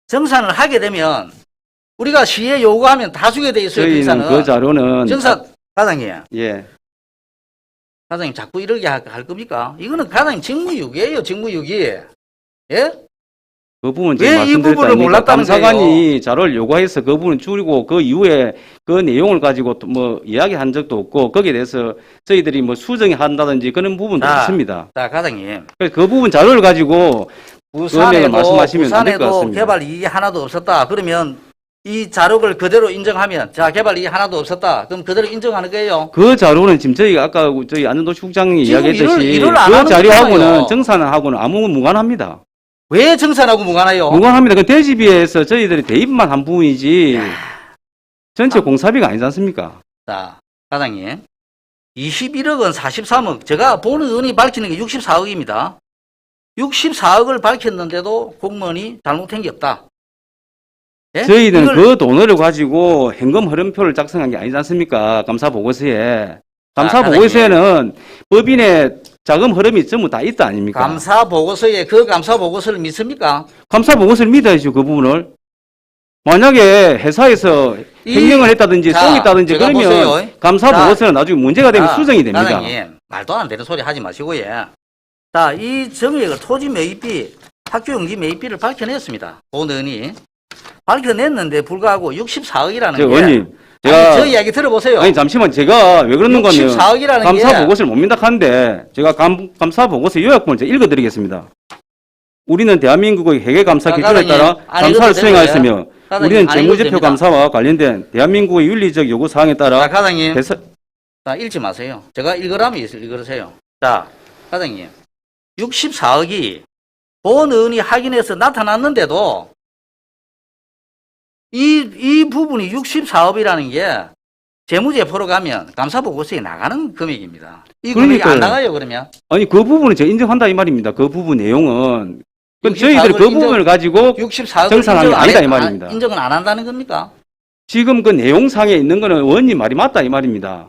정산을 하게 되면 우리가 시에 요구하면 다 주게 돼 있어요. 저희는 정산은. 그 자료는 정산 과장님, 예, 과장님 자꾸 이렇게 할 겁니까? 이거는 과장님 직무유기예요, 직무유기. 예? 그 부분 왜이 제가 말씀드렸다 부분을 아닙니까? 몰랐다는 감사관이 자료를 요구해서 그 부분을 줄이고 그 이후에 그 내용을 가지고 또 뭐 이야기한 적도 없고 거기에 대해서 저희들이 뭐 수정이 한다든지 그런 부분도 자, 없습니다. 자, 과장님. 그래서 그 부분 자료를 가지고 금액을 말씀하시면 안 될 것 부산에도 같습니다. 개발 이익이 하나도 없었다. 그러면 이 자료를 그대로 인정하면 자, 개발 이익이 하나도 없었다. 그럼 그대로 인정하는 거예요. 그 자료는 지금 저희가 아까 저희 안전도시국장이 지금 이야기했듯이 일을 안 그 하는 자료하고는 거잖아요. 정산하고는 아무 무관합니다. 왜 정산하고 무관해요? 무관합니다. 그 대지비에서 저희들이 대입만 한 부분이지 전체 공사비가 아니지 않습니까? 자, 과장님. 21억은 43억. 제가 보는 의원이 밝히는 게 64억입니다. 64억을 밝혔는데도 공무원이 잘못한 게 없다. 예? 저희는 이걸- 그 돈을 가지고 현금 흐름표를 작성한 게 아니지 않습니까? 감사 보고서에. 감사 보고서에는 법인의 자금 흐름이 전부 다 있다 아닙니까? 감사 보고서에 그 감사 보고서를 믿습니까? 감사 보고서를 믿어야죠, 그 부분을. 만약에 회사에서 횡령을 했다든지 자, 속였다든지 제가 그러면 보세요. 감사 자, 보고서는 나중에 문제가 되면 자, 수정이 됩니다. 과장님, 말도 안 되는 소리 하지 마시고요. 자, 이 정액을 토지 매입비, 학교용지 매입비를 밝혀냈습니다. 본 의원이. 밝혀냈는데 불구하고 64억이라는 저 게. 의원님, 아니, 제가 저 이야기 들어보세요. 아니 잠시만 제가 왜 그러는가 하면 64억이라는 감사 게. 보고서를 못 믿다하는데 제가 감사 보고서 요약본을 제가 읽어드리겠습니다. 우리는 대한민국의 회계감사 자, 기준에 과장님, 따라 안 감사를 읽어도 수행하였으며 과장님, 우리는 안 읽어도 재무제표 됩니다. 감사와 관련된 대한민국의 윤리적 요구 사항에 자, 따라 과장님. 회사, 자, 읽지 마세요. 제가 읽으라면 읽으세요. 자, 과장님. 64억이 본 의원이 확인해서 나타났는데도 이 부분이 64억이라는 게 재무제표로 가면 감사보고서에 나가는 금액입니다. 이 금액이 그러니까요. 안 나가요, 그러면? 아니 그 부분은 제가 인정한다 이 말입니다. 그 부분 내용은 그럼 64억 저희들이 그 인정- 부분을 가지고 64억을 정산한 게 아니다 이 말입니다. 인정은 안 한다는 겁니까? 지금 그 내용상에 있는 거는 의원님 말이 맞다 이 말입니다.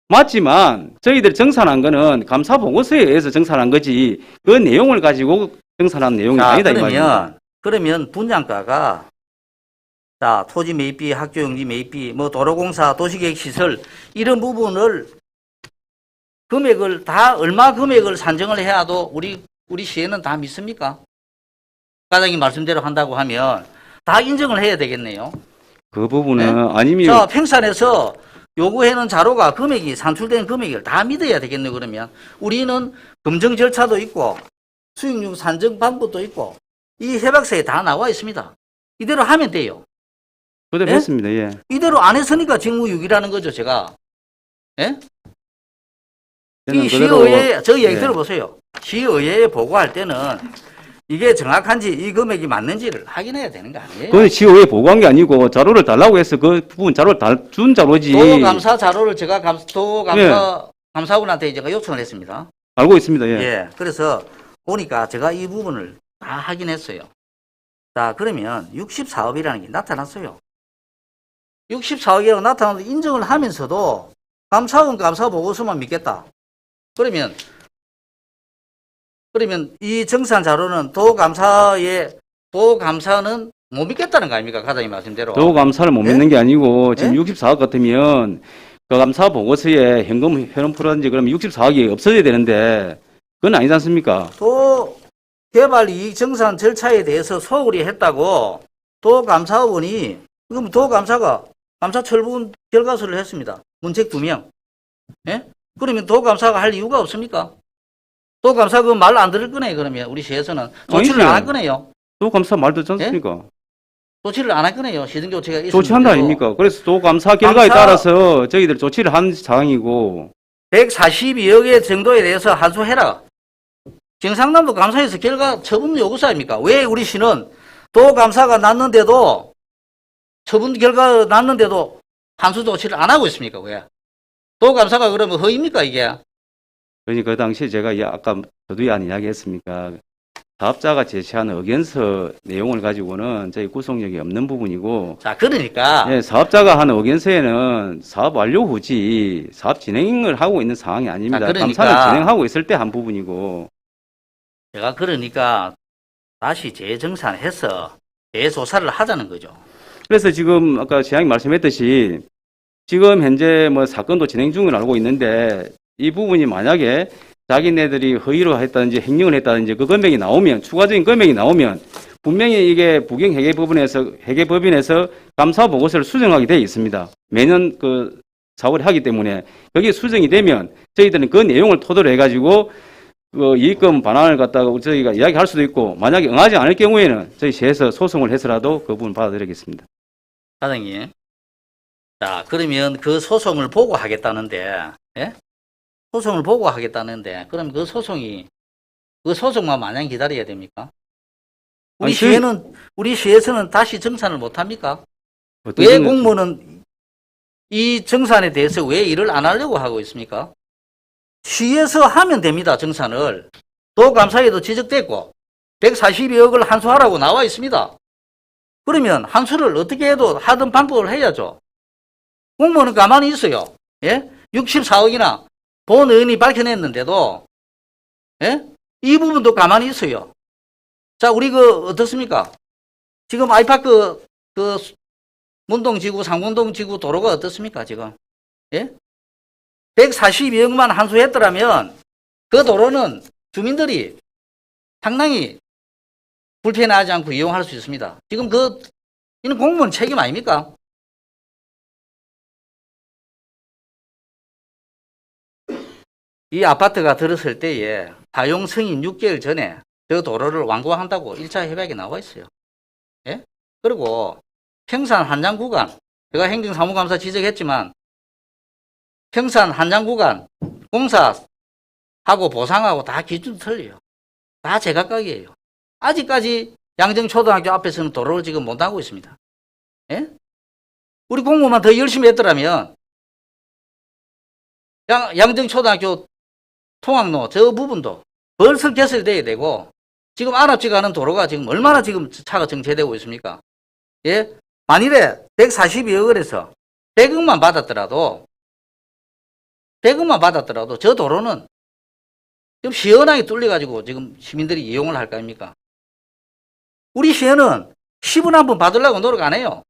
맞지만 저희들이 정산한 거는 감사 보고서에 의해서 정산한 거지 그 내용을 가지고 정산한 내용이 자, 아니다 이 말입니다. 그러면 분양가가 자, 토지 매입비, 학교용지 매입비, 뭐 도로공사, 도시계획시설 이런 부분을 금액을 다 얼마 금액을 산정을 해야도 우리 시에는 다 믿습니까? 과장님 말씀대로 한다고 하면 다 인정을 해야 되겠네요. 그 부분은 네? 아니면 자, 평산에서 요구해놓은 자료가 금액이 산출된 금액을 다 믿어야 되겠네요. 그러면 우리는 검증 절차도 있고 수익률 산정 방법도 있고 이 협약서에 다 나와 있습니다. 이대로 하면 돼요. 그대로 예? 했습니다. 예. 이대로 안 했으니까 직무유기라는 거죠, 제가. 예? 저는 이 그대로- 시의회, 저 얘기 예. 들어보세요. 시의회에 보고할 때는 이게 정확한지 이 금액이 맞는지를 확인해야 되는 거 아니에요? 그건 지오에 보고한 게 아니고 자료를 달라고 해서 그 부분 자료를 준 자료지. 도감사 자료를 제가 예. 감사원한테 제가 요청을 했습니다. 알고 있습니다. 예. 예. 그래서 보니까 제가 이 부분을 다 확인했어요. 자, 그러면 64억이라는 게 나타났어요. 64억이라고 나타나서 인정을 하면서도 감사원 감사 보고서만 믿겠다. 그러면 이 정산 자료는 도감사는 못 믿겠다는 거 아닙니까? 과장님 말씀대로. 도 감사를 못 예? 믿는 게 아니고 지금 예? 64억 같으면 그 감사 보고서에 현금 회론표라든지 그러면 64억이 없어져야 되는데 그건 아니지 않습니까? 도 개발 이익 정산 절차에 대해서 소홀히 했다고 도감사원이 그럼 도감사가 감사 철분 결과서를 했습니다. 문책 2명. 예? 그러면 도감사가 할 이유가 없습니까? 도감사 그 말 안 들을 거네요. 그러면 우리 시에서는 조치를 안 할 거네요. 도감사 말 듣지 않습니까? 조치를 안 할 거네요. 시정조치가 있으면. 조치한다 아닙니까? 그래서 도감사 결과에 따라서 저희들 조치를 한 상황이고 142억의 정도에 대해서 한수해라. 경상남도 감사에서 결과 처분 요구서 아닙니까? 왜 우리 시는 도감사가 났는데도 처분 결과 났는데도 한수 조치를 안 하고 있습니까? 왜? 도감사가 그러면 허위입니까 이게? 그러니까 그 당시에 제가 아까 저도 안 이야기했습니까? 사업자가 제시한 의견서 내용을 가지고는 저희 구속력이 없는 부분이고 자, 그러니까 예, 사업자가 한 의견서에는 사업 완료 후지 사업 진행을 하고 있는 상황이 아닙니다. 자, 그러니까 감사는 진행하고 있을 때 한 부분이고 제가 그러니까 다시 재정산해서 재조사를 하자는 거죠. 그래서 지금 아까 시장님 말씀했듯이 지금 현재 뭐 사건도 진행 중을 알고 있는데 이 부분이 만약에 자기네들이 허위로 했다든지 횡령을 했다든지 그 금액이 나오면 추가적인 금액이 나오면 분명히 이게 회계법인에서 감사 보고서를 수정하게 되어 있습니다. 매년 그 4월에 하기 때문에 여기 수정이 되면 저희들은 그 내용을 토대로 해가지고 그 이익금 반환을 갖다가 저희가 이야기할 수도 있고 만약에 응하지 않을 경우에는 저희 시에서 소송을 해서라도 그 부분 받아들이겠습니다. 사장님. 자, 그러면 그 소송을 보고 하겠다는데, 예? 소송을 보고 하겠다는데, 그럼 그 소송만 마냥 기다려야 됩니까? 아니, 우리 시에서는 다시 정산을 못 합니까? 어떤 왜 점에서- 공무원은 이 정산에 대해서 왜 일을 안 하려고 하고 있습니까? 시에서 하면 됩니다, 정산을. 도감사에도 지적됐고, 142억을 한수하라고 나와 있습니다. 그러면 한수를 어떻게 해도 하던 방법을 해야죠. 공무원은 가만히 있어요. 예? 64억이나 본 의원이 밝혀냈는데도, 예? 이 부분도 가만히 있어요. 자, 우리 어떻습니까? 지금 아이파크, 문동지구, 상문동지구 도로가 어떻습니까, 지금? 예? 142억만 한수했더라면 그 도로는 주민들이 상당히 불편하지 않고 이용할 수 있습니다. 지금 이는 공무원 책임 아닙니까? 이 아파트가 들었을 때에 사용 승인 6개월 전에 저 도로를 완공한다고 1차 협약에 나와 있어요. 예? 그리고 평산 한장 구간, 제가 행정사무감사 지적했지만 평산 한장 구간 공사하고 보상하고 다 기준 틀려요. 다 제각각이에요. 아직까지 양정초등학교 앞에서는 도로를 지금 못 하고 있습니다. 예? 우리 공무원만 더 열심히 했더라면 양정초등학교 통학로 저 부분도 벌써 개설돼야 되고 지금 안압지 가는 도로가 지금 얼마나 지금 차가 정체되고 있습니까? 예? 만일에 142억을 해서 100억만 받았더라도 저 도로는 지금 시원하게 뚫려가지고 지금 시민들이 이용을 할 거 아닙니까? 우리 시에는 10원 한 번 받으려고 노력 안 해요.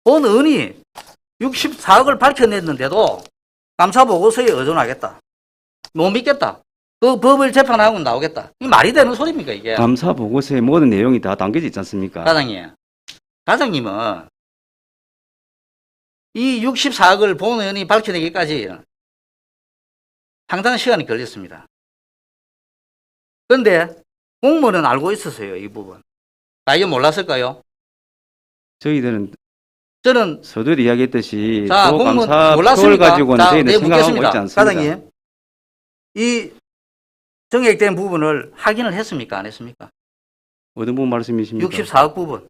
본 의원이 64억을 밝혀냈는데도 감사보고서에 의존하겠다. 못 믿겠다. 그 법을 재판하고 나오겠다. 이게 말이 되는 소리입니까, 이게? 감사 보고서에 모든 내용이 다 담겨져 있지 않습니까? 사장님은 이 64억을 본 의원이 밝혀내기까지 상당한 시간이 걸렸습니다. 그런데 공무원은 알고 있었어요, 이 부분. 이거 몰랐을까요? 저희들은 저는 서두에 이야기했듯이 자, 또 공무원 감사 표를 몰랐습니까? 가지고는 자, 저희는 네, 생각하고 있지 묻겠습니다. 않습니다. 사장님, 이 정액된 부분을 확인을 했습니까? 안 했습니까? 어떤 부분 말씀이십니까? 64억 부분.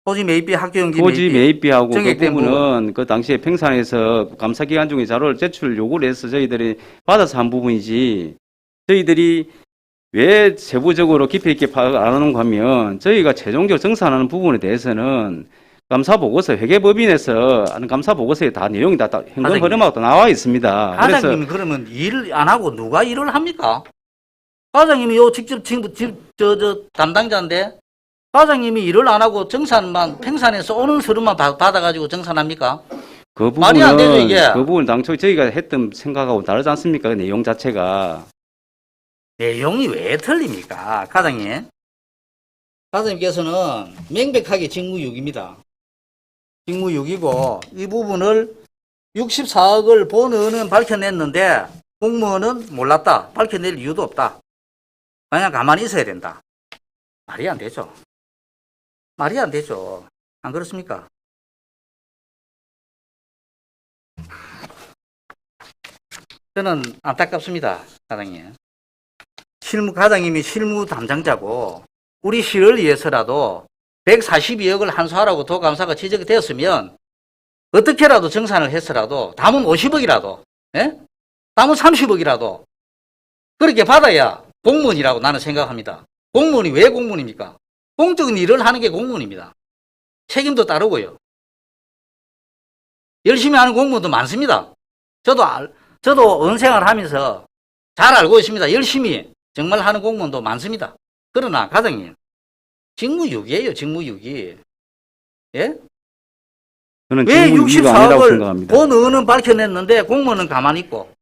토지 매입비, 학교용지 토지 매입비하고 그 정액된 부분은 그 당시에 평산에서 감사 기간 중에 자료를 제출 요구를 해서 저희들이 받아서 한 부분이지 저희들이 왜 세부적으로 깊이 있게 파악을 안 하는가 하면 저희가 최종적으로 정산하는 부분에 대해서는 감사보고서 회계법인에서 하는 감사보고서에 다 내용이 다 현금 사장님. 흐름하고 다 나와 있습니다. 그래서 사장님이 그러면 일을 안 하고 누가 일을 합니까? 사장님이 요 직접 담당자인데 사장님이 일을 안 하고 정산만 평산에서 오는 서류만 받아가지고 정산합니까? 그 말이 안 되죠, 이게. 그 부분 당초 저희가 했던 생각하고 다르지 않습니까? 그 내용 자체가. 내용이 왜 틀립니까? 과장님. 과장님께서는 명백하게 직무유기입니다. 직무유기고 이 부분을 64억을 본의원은 밝혀냈는데 공무원은 몰랐다. 밝혀낼 이유도 없다. 그냥 가만히 있어야 된다. 말이 안 되죠. 말이 안 되죠. 안 그렇습니까? 저는 안타깝습니다, 과장님. 과장님이 실무 담당자고 우리 시를 위해서라도 142억을 한수하라고 도감사가 지적이 되었으면 어떻게라도 정산을 해서라도 담은 50억이라도 예? 담은 30억이라도 그렇게 받아야 공무원이라고 나는 생각합니다. 공무원이 왜 공무원입니까? 공적인 일을 하는 게 공무원입니다. 책임도 따르고요. 열심히 하는 공무원도 많습니다. 저도 언생활 하면서 잘 알고 있습니다. 열심히 정말 하는 공무원도 많습니다. 그러나 과장님, 직무유기예요, 직무유기. 예? 저는 왜 직무유기가 아니라고 64억을 생각합니다. 본의원은 밝혀냈는데 공무원은 가만히 있고,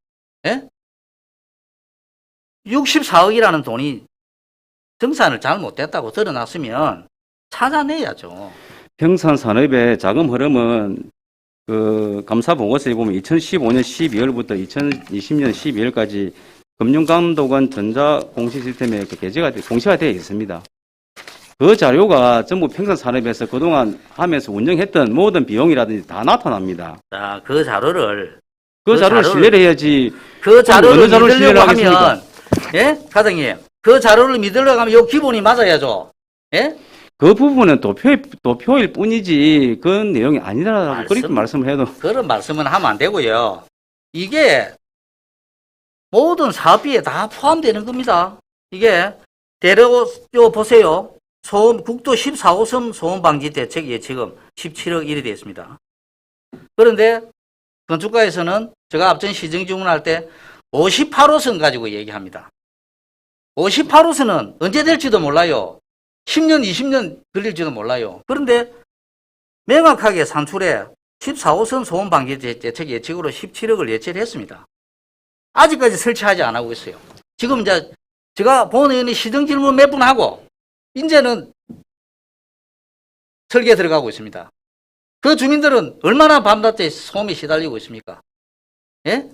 예? 64억이라는 돈이 정산을 잘못됐다고 드러났으면 찾아내야죠. 평산산업의 자금 흐름은 그 감사 보고서에 보면 2015년 12월부터 2020년 12월까지 금융감독원 전자공시 시스템에 공시가 되어 있습니다. 그 자료가 전부 평산산업에서 그동안 하면서 운영했던 모든 비용이라든지 다 나타납니다. 자, 그 자료를 그 자료를 신뢰를 해야지. 그 자료를 어느 자료를 믿으려고 신뢰를 하면, 예? 과장님, 그 자료를 믿으려고 하면 요 기본이 맞아야죠. 예? 그 부분은 도표일 뿐이지 그 내용이 아니라고 그렇게 말씀을 해도 그런 말씀은 하면 안 되고요. 이게 모든 사업비에 다 포함되는 겁니다. 이게 요 보세요. 국도 14호선 소음 방지 대책 예치금 17억 1이 되어 있습니다. 그런데 건축가에서는 제가 앞전 시정 주문할 때 58호선 가지고 얘기합니다. 58호선은 언제 될지도 몰라요. 10년, 20년 걸릴지도 몰라요. 그런데 명확하게 산출에 14호선 소음 방지 대책 예측으로 17억을 예치를 했습니다. 아직까지 설치하지 안 하고 있어요. 지금 이제 제가 본의원이 시정 질문 몇 분 하고 이제는 설계 들어가고 있습니다. 그 주민들은 얼마나 밤낮에 소음에 시달리고 있습니까? 예?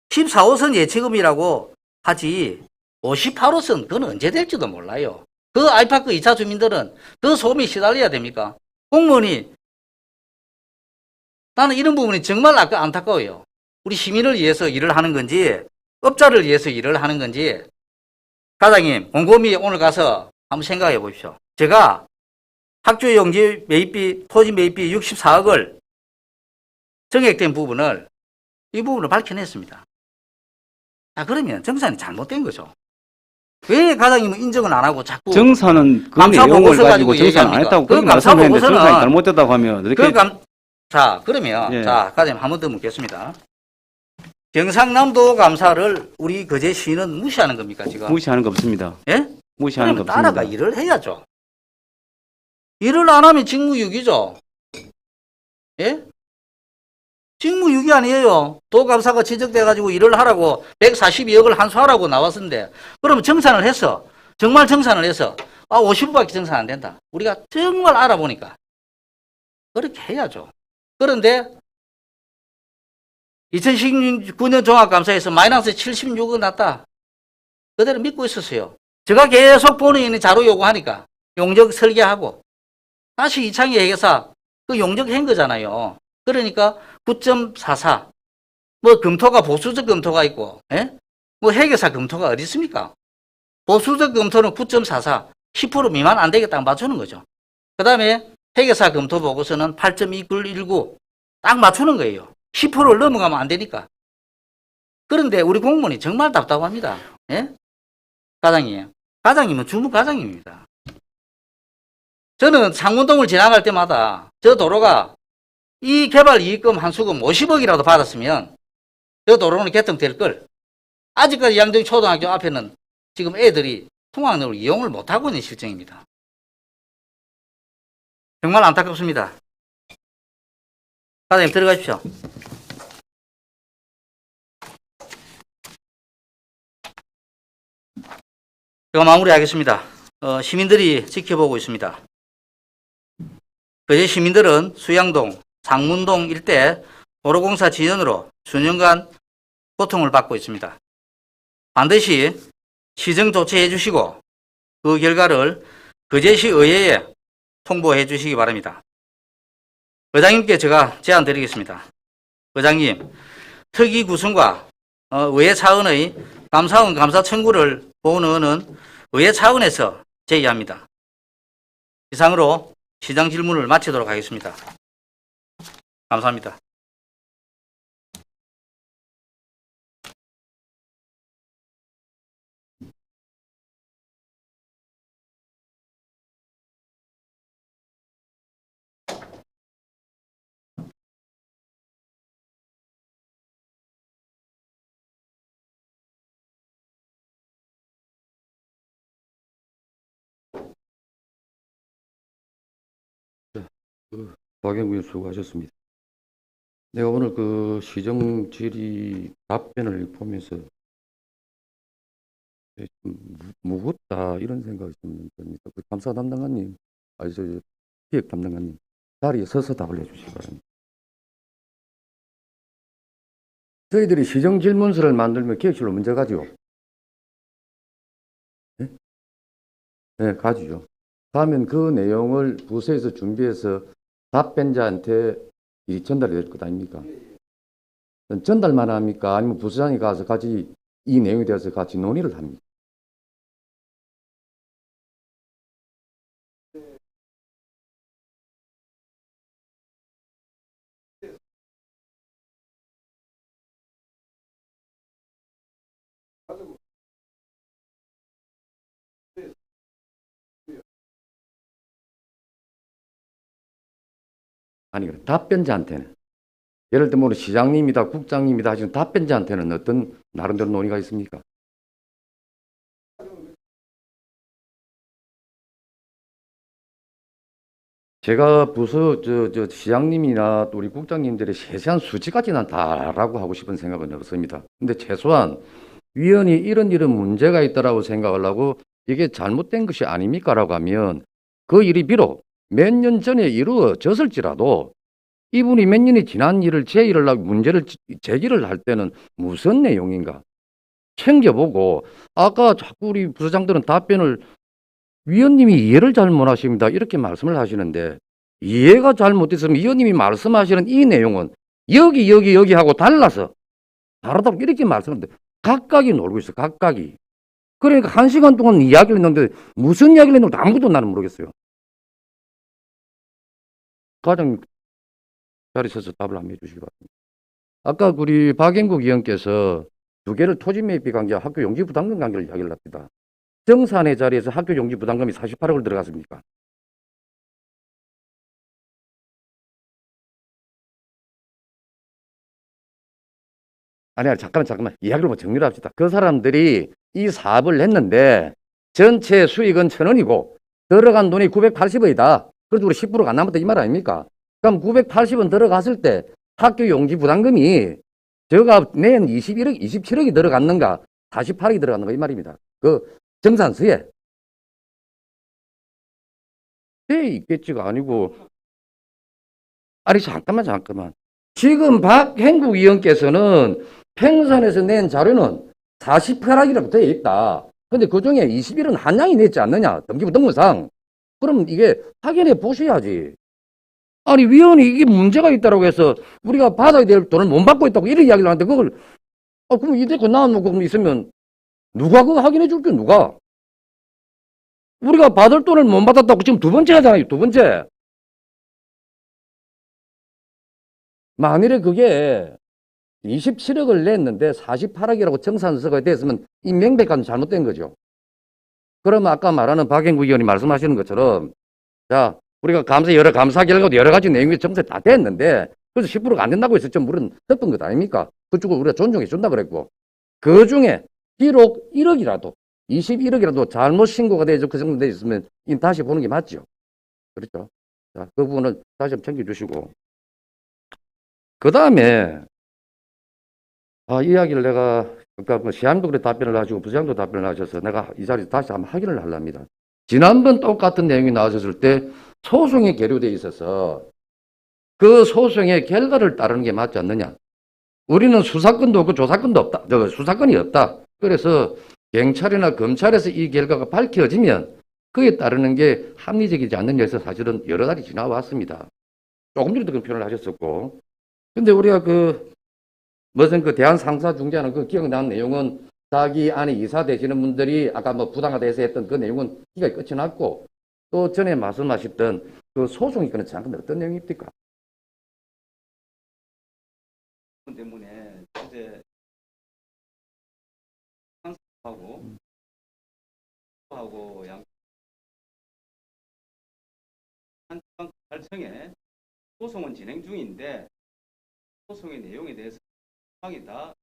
14호선 예치금이라고 하지 58호선 그건 언제 될지도 몰라요. 그 아이파크 2차 주민들은 그 소음에 시달려야 됩니까? 공무원이 나는 이런 부분이 정말 안타까워요. 우리 시민을 위해서 일을 하는 건지 업자를 위해서 일을 하는 건지 과장님 곰곰이 오늘 가서 한번 생각해 보십시오. 제가 학교 용지 매입비 토지 매입비 64억을 정액된 부분을 이 부분을 밝혀냈습니다. 자 그러면 정산이 잘못된 거죠. 왜 과장님은 인정을 안 하고 자꾸 정산은 그 감사 내용을 보고서 가지고 가지고 정산 안 얘기합니까? 했다고 그 그렇게 감사 말씀했는데 보고서는 정산이 잘못됐다고 하면 이렇게 자 그러면 예. 자 과장님 한 번 더 묻겠습니다. 경상남도 감사를 우리 거제시는 무시하는 겁니까 지금? 무시하는 거 없습니다. 예? 무시하는 거 그러면 따라가 없습니다. 일을 해야죠. 일을 안 하면 직무유기죠. 예? 직무유기 아니에요. 도감사가 지적돼가지고 일을 하라고 142억을 한수하라고 나왔는데 그러면 정산을 해서 정말 정산을 해서 50억밖에 정산 안 된다. 우리가 정말 알아보니까 그렇게 해야죠. 그런데 2019년 종합감사에서 마이너스 76억 났다. 그대로 믿고 있었어요. 제가 계속 본의원이 자료 요구하니까 용적 설계하고 다시 이창희 회계사 그 용적한 거잖아요. 그러니까 9.44 뭐 검토가 보수적 검토가 있고 예? 뭐 회계사 검토가 어디 있습니까? 보수적 검토는 9.44 10% 미만 안 되겠다 맞추는 거죠. 그 다음에 회계사 검토 보고서는 8.2919 딱 맞추는 거예요. 10%를 넘어가면 안 되니까. 그런데 우리 공무원이 정말 답답합니다. 예? 과장님은 주무 과장님입니다. 저는 상문동을 지나갈 때마다 저 도로가 이 개발 이익금 한수금 50억이라도 받았으면 저 도로는 개통될 걸. 아직까지 양정 초등학교 앞에는 지금 애들이 통학로를 이용을 못하고 있는 실정입니다. 정말 안타깝습니다. 과장님 들어가십시오. 제가 마무리하겠습니다. 시민들이 지켜보고 있습니다. 그제 시민들은 수양동, 상문동 일대 도로공사 지연으로 수년간 고통을 받고 있습니다. 반드시 시정 조치해 주시고 그 결과를 거제시 의회에 통보해 주시기 바랍니다. 의장님께 제가 제안 드리겠습니다. 의장님, 특위 구성과 의회 차원의 감사원 감사 청구를 보는 의회 차원에서 제의합니다. 이상으로 시장 질문을 마치도록 하겠습니다. 감사합니다. 박영구님 수고하셨습니다. 내가 오늘 그 시정 질의 답변을 보면서 좀 무겁다 이런 생각이 좀 듭니다. 그 감사 담당관님, 아니 저 기획 담당관님 자리에 서서 답을 해주시기 바랍니다. 저희들이 시정 질문서를 만들면 기획실로 먼저 가죠. 네? 네, 가지죠. 가면 그 내용을 부서에서 준비해서 답변자한테 이 전달이 될 것 아닙니까? 전달만 합니까? 아니면 부서장이 가서 같이 이 내용에 대해서 같이 논의를 합니까? 아니, 답변자한테는. 예를 들면 시장님이다, 국장님이다 하시는 답변자한테는 어떤 나름대로 논의가 있습니까? 제가 부서 시장님이나 또 우리 국장님들의 세세한 수치까지는 다라고 하고 싶은 생각은 없습니다. 근데 최소한 위원이 이런 문제가 있다라고 생각을 하고 이게 잘못된 것이 아닙니까라고 하면 그 일이 비록 몇 년 전에 이루어졌을지라도 이분이 몇 년이 지난 일을 제의를 하고 문제를 제기를 할 때는 무슨 내용인가 챙겨보고 아까 자꾸 우리 부서장들은 답변을 위원님이 이해를 잘못하십니다 이렇게 말씀을 하시는데 이해가 잘못됐으면 위원님이 말씀하시는 이 내용은 여기 하고 달라서 다르다고 이렇게 말씀하는데 각각이 놀고 있어 각각이. 그러니까 1시간 동안 이야기를 했는데 무슨 이야기를 했는지 아무도 나는 모르겠어요. 과장 자리에 서서 답을 한번 해주시기 바랍니다. 아까 우리 박영국 의원께서 두 개를 토지 매입비 관계와 학교 용지 부담금 관계를 이야기를 합니다. 정산의 자리에서 학교 용지 부담금이 48억을 들어갔습니까? 아니, 잠깐만. 이야기를 정리를 합시다. 그 사람들이 이 사업을 했는데 전체 수익은 1,000원이고 들어간 돈이 980원이다. 그래도 우리 10%가 안 남았다 이 말 아닙니까? 그럼 980원 들어갔을 때 학교 용지 부담금이 제가 낸 21억, 27억이 들어갔는가 48억이 들어갔는가 이 말입니다. 그 정산서에 돼 있겠지가 아니고 아니 잠깐만 지금 박행국 의원께서는 평산에서 낸 자료는 48억이라고 되어 있다. 근데 그 중에 21은 한양이 냈지 않느냐 등기부등본상. 그럼 이게 확인해 보셔야지. 아니 위원이 이게 문제가 있다고 해서 우리가 받아야 될 돈을 못 받고 있다고 이런 이야기를 하는데 그걸 그럼 이대로 나와놓고 있으면 누가 그거 확인해 줄게 누가? 우리가 받을 돈을 못 받았다고 지금 두 번째 하잖아요. 두 번째. 만일에 그게 27억을 냈는데 48억이라고 정산서가 됐으면 이 명백한 잘못된 거죠. 그러면 아까 말하는 박영구 의원이 말씀하시는 것처럼 자 우리가 여러 감사 결과도 여러 가지 내용이 정세 다 됐는데 그래서 10%가 안 된다고 해서 좀 물은 덮은 것 아닙니까? 그쪽을 우리가 존중해 준다 그랬고 그 중에 비록 1억이라도 21억이라도 잘못 신고가 되어서 그 정도 돼 있으면 다시 보는 게 맞죠. 그렇죠. 자, 그 부분은 다시 한번 챙겨주시고 그 다음에 이야기를 내가 그러니까 시장도 그래 답변을 하시고 부장도 답변을 하셔서 내가 이 자리에서 다시 한번 확인을 하랍니다. 지난번 똑같은 내용이 나왔을 때 소송이 계류돼 있어서 그 소송의 결과를 따르는 게 맞지 않느냐. 우리는 수사권도 없고 조사권도 없다. 수사권이 없다. 그래서 경찰이나 검찰에서 이 결과가 밝혀지면 그에 따르는 게 합리적이지 않느냐 해서 사실은 여러 달이 지나왔습니다. 조금 전에도 그런 표현을 하셨었고. 근데 우리가 무슨 대한상사중재하는 그 기억나는 내용은 자기 안에 이사 되시는 분들이 아까 뭐 부당하다 해서 했던 그 내용은 기각이 끝이 났고 또 전에 말씀하셨던 그 소송이 그는 잠깐 어떤 내용입니까? 때문에 이제 하고 양 발청에 소송은 진행 중인데 소송의 내용에 대해서 상황이 다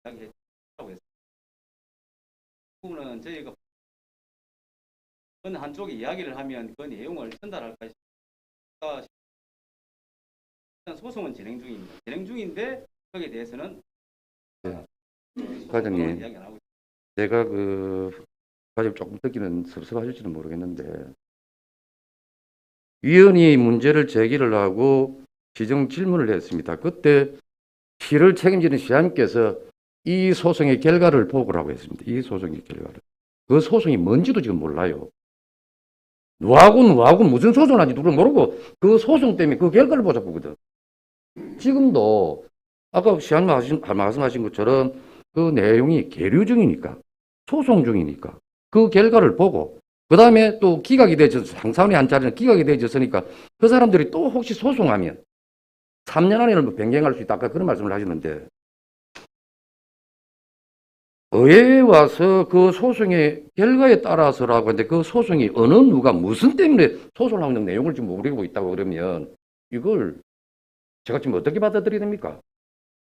이야기했다고 했습니다. 그 부분은 저희가 어느 한쪽이 이야기를 하면 그 내용을 전달할까 싶다. 일단 소송은 진행 중입니다. 진행 중인데 거기에 대해서는 과장님. 이야기 안 하고 제가 과장님 조금 듣기는 섭섭하실지는 모르겠는데 위원이 문제를 제기를 하고 지정 질문을 했습니다. 그때 시를 책임지는 시장님께서 이 소송의 결과를 보고라고 했습니다. 이 소송의 결과를. 그 소송이 뭔지도 지금 몰라요. 누구하고 무슨 소송을 하는지 누구를 모르고 그 소송 때문에 그 결과를 보자고 하거든. 지금도 아까 시장님 말씀하신 것처럼 그 내용이 계류 중이니까 소송 중이니까 그 결과를 보고 그 다음에 또 기각이 되어서 상사원의 한 자리는 기각이 되어졌으니까 그 사람들이 또 혹시 소송하면 3년 안에는 뭐 변경할 수 있다. 아까 그런 말씀을 하셨는데 의회에 와서 그 소송의 결과에 따라서라고 하는데 그 소송이 어느 누가 무슨 때문에 소송을 하는 내용을 지금 모르고 있다고 그러면 이걸 제가 지금 어떻게 받아들여야 됩니까?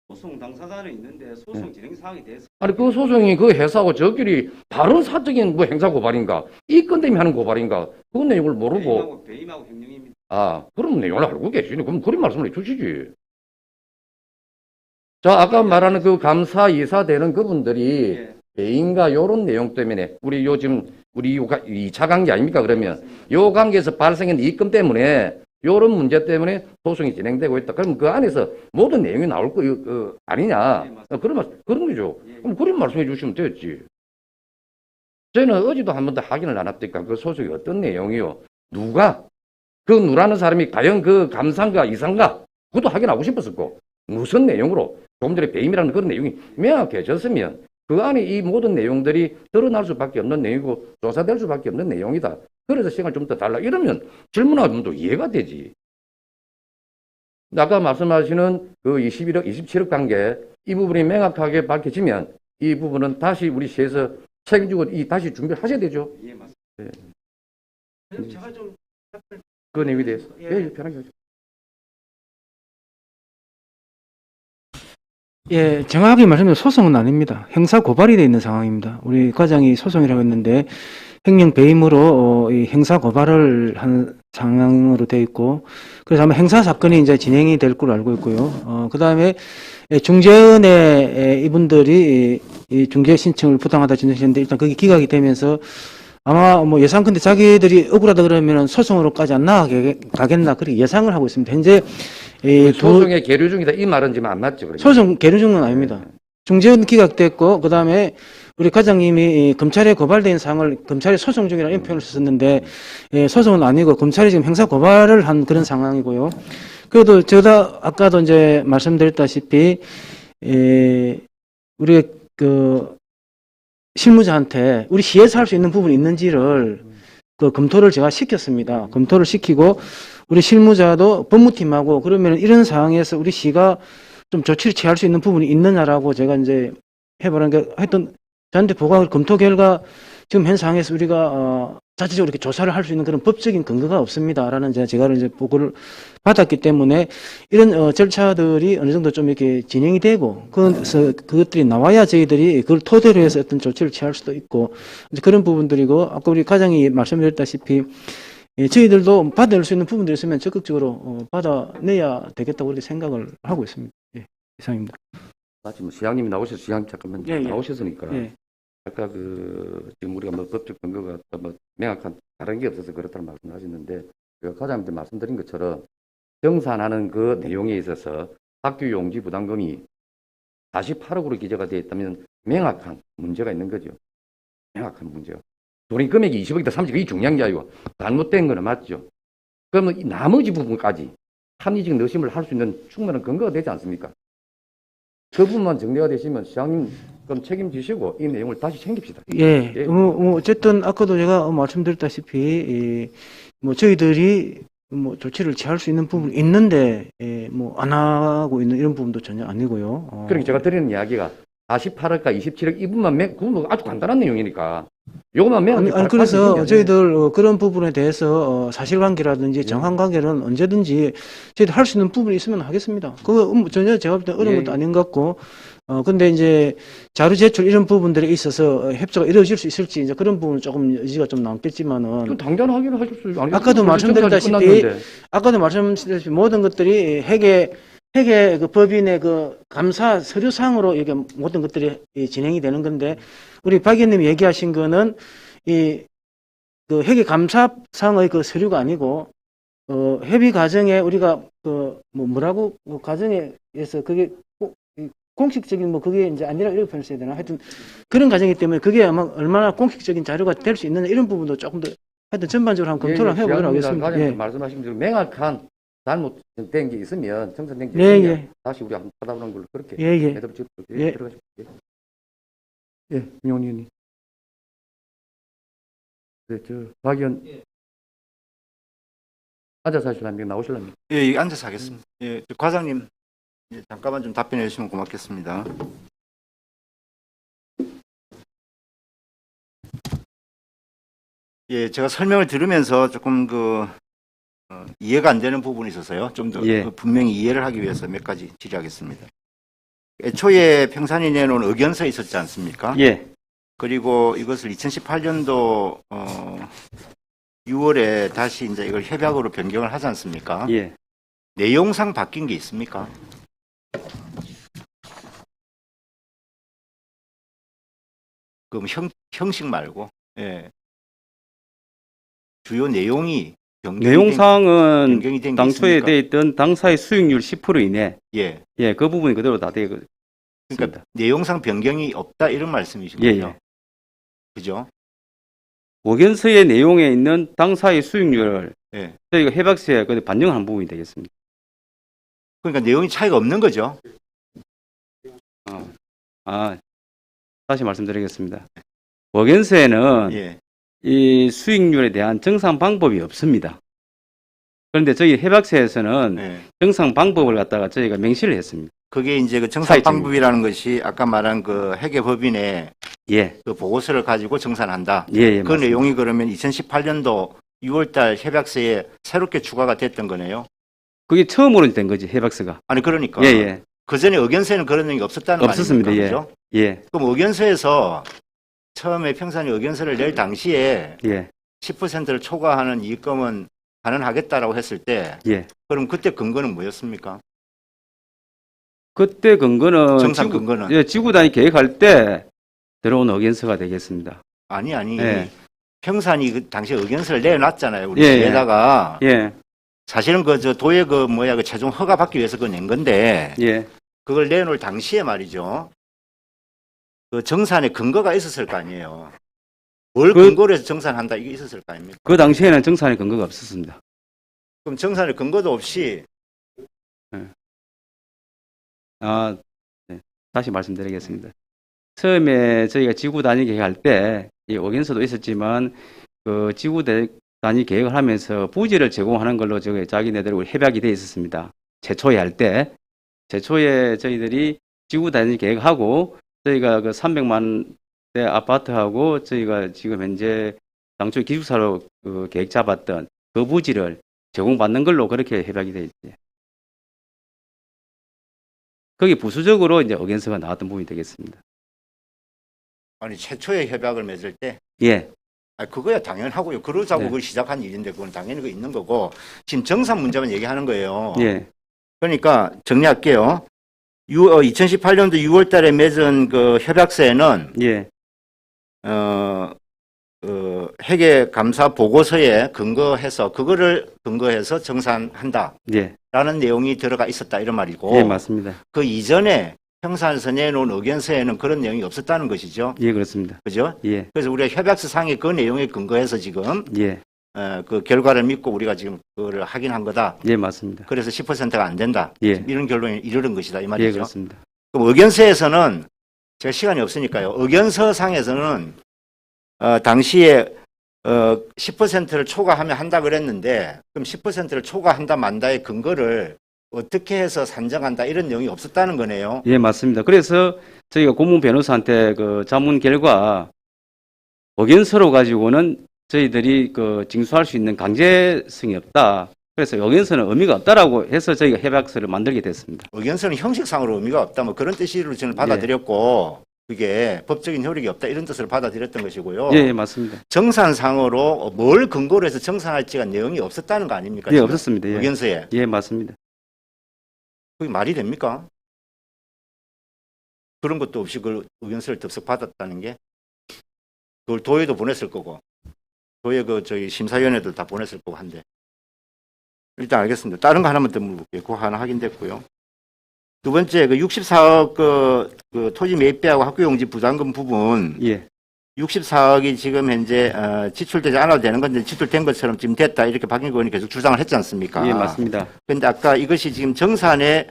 소송 당사자는 있는데 소송 진행 사항에 대해서 아니 그 소송이 그 회사하고 저끼리 다른 사적인 뭐 행사 고발인가 이 건 때문에 하는 고발인가 그 내용을 모르고 배임하고 횡령입니다. 아 그럼 내용을 알고 계시네. 그럼 그런 말씀을 해주시지. 자 아까 말하는 그 감사 이사 되는 그분들이 예. 배인가 요런 내용 때문에 우리 요즘 우리 2차 관계 아닙니까? 그러면 요 관계에서 발생한 이익금 때문에 요런 문제 때문에 소송이 진행되고 있다. 그럼 그 안에서 모든 내용이 나올 거 아니냐? 예, 그런 거죠. 예. 그럼 그런 말씀해 주시면 됐지. 저는 어제도 한 번도 확인을 안 했으니까 그 소송이 어떤 내용이요? 누가? 그 누라는 사람이 과연 그 감사인가 이사인가? 그것도 확인하고 싶었었고 무슨 내용으로? 조금 전에 배임이라는 그런 내용이 명확해졌으면 그 안에 이 모든 내용들이 드러날 수밖에 없는 내용이고 조사될 수밖에 없는 내용이다. 그래서 시간을 좀 더 달라. 이러면 질문하면 또 이해가 되지. 아까 말씀하시는 그 21억, 27억 관계 이 부분이 명확하게 밝혀지면 이 부분은 다시 우리 시에서 책임지고 다시 준비를 하셔야 되죠. 예, 맞습니다. 예. 제가 좀 그 내용에 대해서. 예, 편하게 하죠. 예, 정확하게 말하면 소송은 아닙니다. 형사 고발이 되어 있는 상황입니다. 우리 과장이 소송이라고 했는데 횡령 배임으로 이 형사 고발을 한 상황으로 되어 있고 그래서 아마 형사 사건이 이제 진행이 될 걸로 알고 있고요. 그다음에 중재원의 이분들이 이 중재 신청을 부당하다 진행했는데 일단 그게 기각이 되면서 아마 뭐 예상컨대 자기들이 억울하다 그러면은 소송으로까지 안 나가겠나 그렇게 예상을 하고 있습니다. 현재 소송의 계류 중이다 이 말은 지금 안 맞죠? 그러면? 소송 계류 중은 아닙니다. 중재원 기각됐고 그다음에 우리 과장님이 검찰에 고발된 사항을 검찰에 소송 중이라는 표현을 썼는데 소송은 아니고 검찰이 지금 형사 고발을 한 그런 상황이고요. 그래도 저도 아까도 이제 말씀드렸다시피 우리 그 실무자한테 우리 시에서 할 수 있는 부분이 있는지를 그 검토를 제가 시켰습니다. 검토를 시키고 우리 실무자도 법무팀하고 그러면 이런 상황에서 우리 시가 좀 조치를 취할 수 있는 부분이 있느냐라고 제가 이제 해보라는 게 하여튼 저한테 보고 검토 결과 지금 현 상황에서 우리가 자체적으로 이렇게 조사를 할 수 있는 그런 법적인 근거가 없습니다라는 제가 이제 보고를 받았기 때문에 이런 절차들이 어느 정도 좀 이렇게 진행이 되고 그래서 그것들이 나와야 저희들이 그걸 토대로 해서 어떤 조치를 취할 수도 있고 이제 그런 부분들이고 아까 우리 과장이 말씀드렸다시피 저희들도 받아낼 수 있는 부분들이 있으면 적극적으로 받아내야 되겠다고 그렇게 생각을 하고 있습니다. 예, 이상입니다. 지금 시장님이 나오셔서 시장님 잠깐만 예, 예. 나오셨으니까 예. 아까 지금 우리가 뭐 법적 근거가 뭐 명확한 다른 게 없어서 그렇다는 말씀을 하셨는데 제가 과장님한테 말씀드린 것처럼 정산하는 그 내용에 있어서 학교 용지 부담금이 48억으로 기재가 되어 있다면 명확한 문제가 있는 거죠. 명확한 문제가. 돈의 금액이 20억이다 30억 이게 중요한 게 아니고 잘못된 거는 맞죠. 그러면 이 나머지 부분까지 합리적 의심을 할 수 있는 충분한 근거가 되지 않습니까? 그 부분만 정리가 되시면 시장님 그럼 책임지시고 이 내용을 다시 챙깁시다. 예. 예. 어쨌든 아까도 제가 말씀드렸다시피 뭐 저희들이 뭐 조치를 취할 수 있는 부분이 있는데 뭐 안 하고 있는 이런 부분도 전혀 아니고요. 그러니까 제가 드리는 이야기가 48억과 27억 이 부분만 그건 아주 간단한 내용이니까 요것만 아니, 그래서 저희들 그런 부분에 대해서 사실관계라든지 정황관계는 언제든지 저희들 할 수 있는 부분이 있으면 하겠습니다. 그거 전혀 제가 볼 때 어려운 것도 아닌 것 같고 근데 이제 자료 제출 이런 부분들에 있어서 협조가 이루어질 수 있을지 이제 그런 부분은 조금 의지가 좀 남겠지만은 당연하게 하실 수 있어요. 아까도 말씀드렸다시피 모든 것들이 회계 그 법인의 그 감사 서류상으로 이게 모든 것들이 진행이 되는 건데 우리 박 의원님이 얘기하신 거는 그 회계 감사상의 그 서류가 아니고 협의 과정에 우리가 그 뭐라고 그 과정에서 그게 공식적인 뭐 그게 이제 아니라 이렇게 표현해야 되나 하여튼 그런 과정이기 때문에 그게 아마 얼마나 공식적인 자료가 될 수 있느냐 이런 부분도 조금 더 하여튼 전반적으로 한번 검토를 해보도록 하겠습니다. 예. 말씀하신 대로 명확한 잘못된 게 있으면 정산된 게 예, 있으면 예. 다시 우리 한번 받아보는 걸로 그렇게 예, 예. 예. 들어가십시오. 예, 김용훈 의원님. 네, 박 의원 앉아서 하실랍니까? 나오실랍니까? 예, 앉아서 하겠습니다. 예, 과장님, 잠깐만 좀 답변해 주시면 고맙겠습니다. 예, 제가 설명을 들으면서 조금 이해가 안 되는 부분이 있어서요. 좀 더 예. 분명히 이해를 하기 위해서 몇 가지 질의하겠습니다. 애초에 평산이 내놓은 의견서 있었지 않습니까? 예. 그리고 이것을 2018년도 6월에 다시 이제 이걸 협약으로 변경을 하지 않습니까? 예. 내용상 바뀐 게 있습니까? 그럼 형식 말고, 예. 주요 내용이 내용상은 변경이 된게 당초에 있습니까? 돼 있던 당사의 수익률 10% 이내, 예. 예, 그 부분이 그대로 다 되고 그러니까 있습니다. 내용상 변경이 없다 이런 말씀이신 예, 거죠? 예. 그죠? 의견서의 내용에 있는 당사의 수익률을 예. 저희가 협약서에 반영한 부분이 되겠습니다. 그러니까 내용이 차이가 없는 거죠? 다시 말씀드리겠습니다. 의견서에는 예. 이 수익률에 대한 정상 방법이 없습니다. 그런데 저희 협약서에서는 예. 정상 방법을 갖다가 저희가 명시를 했습니다. 그게 이제 그 정산 차이점입니다. 방법이라는 것이 아까 말한 그 회계법인의 예, 그 보고서를 가지고 정산한다. 예, 예. 그 맞습니다. 내용이 그러면 2018년도 6월달 협약서에 새롭게 추가가 됐던 거네요. 그게 처음으로 된 거지, 협약서가. 아니 그러니까 예, 예. 그 전에 의견서에는 그런 내용이 없었다는 거 없었습니다. 아닙니까? 예. 그죠? 예, 그럼 의견서에서 처음에 평산이 의견서를 낼 당시에 예, 10%를 초과하는 이익금은 가능하겠다라고 했을 때 예. 그럼 그때 근거는 뭐였습니까? 그때 근거는 정상 근거는? 예, 지구 단위 계획할 때 들어온 의견서가 되겠습니다. 아니 예. 평산이 그 당시에 의견서를 내놨잖아요. 우리 예, 예. 에다가 예, 사실은 그 도의 그 최종 허가 받기 위해서 그거 낸 건데 예. 그걸 내놓을 당시에 말이죠. 그 정산에 근거가 있었을 거 아니에요. 뭘 근거로 해서 정산한다 이게 있었을 거 아닙니까? 그 당시에는 정산의 근거가 없었습니다. 그럼 정산에 근거도 없이 네. 다시 말씀드리겠습니다. 처음에 저희가 지구 단위 계획할 때, 이 의견서도 있었지만, 그 지구 단위 계획을 하면서 부지를 제공하는 걸로 자기네들 협약이 되어 있었습니다. 최초에 할 때. 최초에 저희들이 지구 단위 계획하고, 저희가 그 300만 대 아파트하고, 저희가 지금 현재 당초 기숙사로 그 계획 잡았던 그 부지를 제공받는 걸로 그렇게 협약이 되어 있죠. 거기 부수적으로 이제 의견서가 나왔던 부분이 되겠습니다. 아니 최초의 협약을 맺을 때 예, 그거야 당연하고요. 그러자고 네. 그걸 시작한 일인데 그건 당연히 그 있는 거고 지금 정산 문제만 얘기하는 거예요. 예, 그러니까 정리할게요. 2018년도 6월 달에 맺은 그 협약서에는 예, 회계 감사 보고서에 근거해서 그거를 근거해서 정산한다라는 예, 내용이 들어가 있었다 이런 말이고 예, 맞습니다. 그 이전에 평산에서 내놓은 의견서에는 그런 내용이 없었다는 것이죠. 예, 그렇습니다. 그죠? 예, 그래서 우리가 협약서 상의 그 내용에 근거해서 지금 예, 그 결과를 믿고 우리가 지금 그거를 확인한 거다. 예, 맞습니다. 그래서 10%가 안 된다. 예, 이런 결론에 이르는 것이다 이 예, 말이죠. 그렇습니다. 그럼 의견서에서는 제가 시간이 없으니까요. 의견서 상에서는 당시에 10%를 초과하면 한다 그랬는데 그럼 10%를 초과한다 만다의 근거를 어떻게 해서 산정한다 이런 내용이 없었다는 거네요. 예, 맞습니다. 그래서 저희가 고문 변호사한테 그 자문 결과 의견서로 가지고는 저희들이 그 징수할 수 있는 강제성이 없다. 그래서 의견서는 의미가 없다라고 해서 저희가 협약서를 만들게 됐습니다. 의견서는 형식상으로 의미가 없다 뭐 그런 뜻으로 저는 받아들였고 그게 법적인 효력이 없다 이런 뜻을 받아들였던 것이고요. 예, 예, 맞습니다. 정산상으로 뭘 근거로 해서 정산할지가 내용이 없었다는 거 아닙니까? 예, 지금? 없었습니다. 예, 의견서에. 예, 맞습니다. 그게 말이 됩니까? 그런 것도 없이 그 의견서를 덥석 받았다는 게 그걸 도의도 보냈을 거고 도의 저희 심사위원회도 다 보냈을 거고 한데 일단 알겠습니다. 다른 거 하나만 더 물어볼게요. 그거 하나 확인됐고요. 두 번째 그 64억 그 토지 매입비하고 학교용지 부담금 부분 예, 64억이 지금 현재 지출되지 않아도 되는 건데 지출된 것처럼 지금 됐다 이렇게 박영구 의원이 계속 주장을 했지 않습니까? 예, 맞습니다. 그런데 아까 이것이 지금 정산에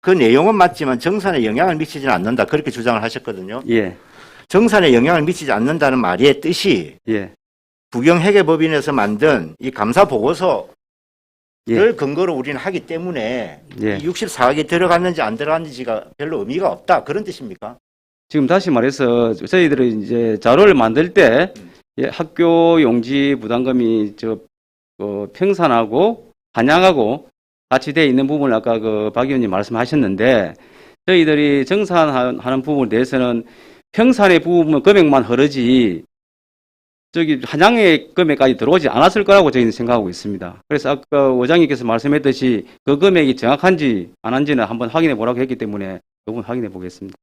그 내용은 맞지만 정산에 영향을 미치지는 않는다 그렇게 주장을 하셨거든요. 예, 정산에 영향을 미치지 않는다는 말의 뜻이 예, 부경회계법인에서 만든 이 감사 보고서를 예. 근거로 우리는 하기 때문에 예. 이 64억이 들어갔는지 안 들어갔는지가 별로 의미가 없다 그런 뜻입니까? 지금 다시 말해서 저희들이 이제 자료를 만들 때 예, 학교 용지 부담금이 평산하고 반영하고 같이 돼 있는 부분을 아까 그 박 의원님 말씀하셨는데 저희들이 정산하는 부분에 대해서는 평산의 부분 금액만 흐르지 저기 한양의 금액까지 들어오지 않았을 거라고 저희는 생각하고 있습니다. 그래서 아까 의장님께서 말씀했듯이 그 금액이 정확한지 안 한지는 한번 확인해 보라고 했기 때문에 이 부분 확인해 보겠습니다.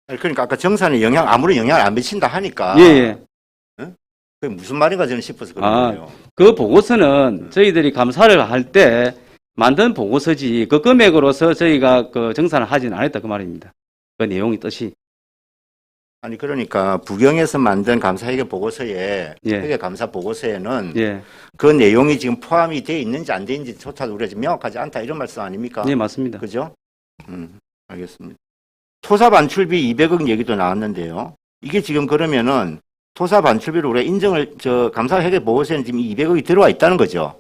그러니까 아까 정산에 아무런 영향을 안 미친다 하니까 예, 예. 그게 무슨 말인가 저는 싶어서 그런 거예요. 그 보고서는 저희들이 감사를 할 때 만든 보고서지 그 금액으로서 저희가 그 정산을 하지는 않았다 그 말입니다. 그 내용이 뜻이. 아니 그러니까 부경에서 만든 감사회계 보고서에 예. 회계 감사 보고서에는 예, 그 내용이 지금 포함이 돼 있는지 안 돼 있는지조차도 우리가 지금 명확하지 않다 이런 말씀 아닙니까? 예, 맞습니다. 그죠? 알겠습니다. 토사 반출비 200억 얘기도 나왔는데요. 이게 지금 그러면은 토사 반출비를 우리가 인정을 감사회계 보고서에는 지금 200억이 들어와 있다는 거죠.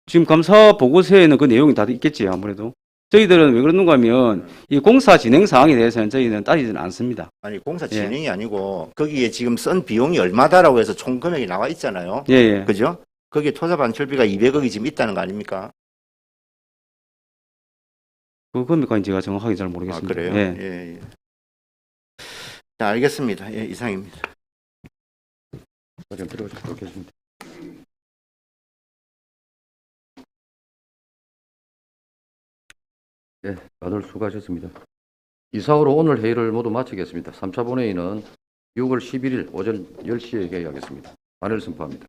지금 감사 보고서에는 그 내용이 다 있겠지 아무래도. 저희들은 왜 그러는가 하면 이 공사 진행 사항에 대해서는 저희는 따지지는 않습니다. 아니 공사 진행이 아니고 거기에 지금 쓴 비용이 얼마다라고 해서 총 금액이 나와 있잖아요. 예, 예. 그죠? 거기에 토사 반출비가 200억이 지금 있다는 거 아닙니까? 그 금액까지 제가 정확하게 잘 아, 모르겠습니다. 그래요? 예. 예. 자, 알겠습니다. 예, 이상입니다. 좀 들어보도록 하겠습니다. 네, 다들 수고하셨습니다. 이상으로 오늘 회의를 모두 마치겠습니다. 3차 본회의는 6월 11일 오전 10시에 개의하겠습니다. 관을 선포합니다.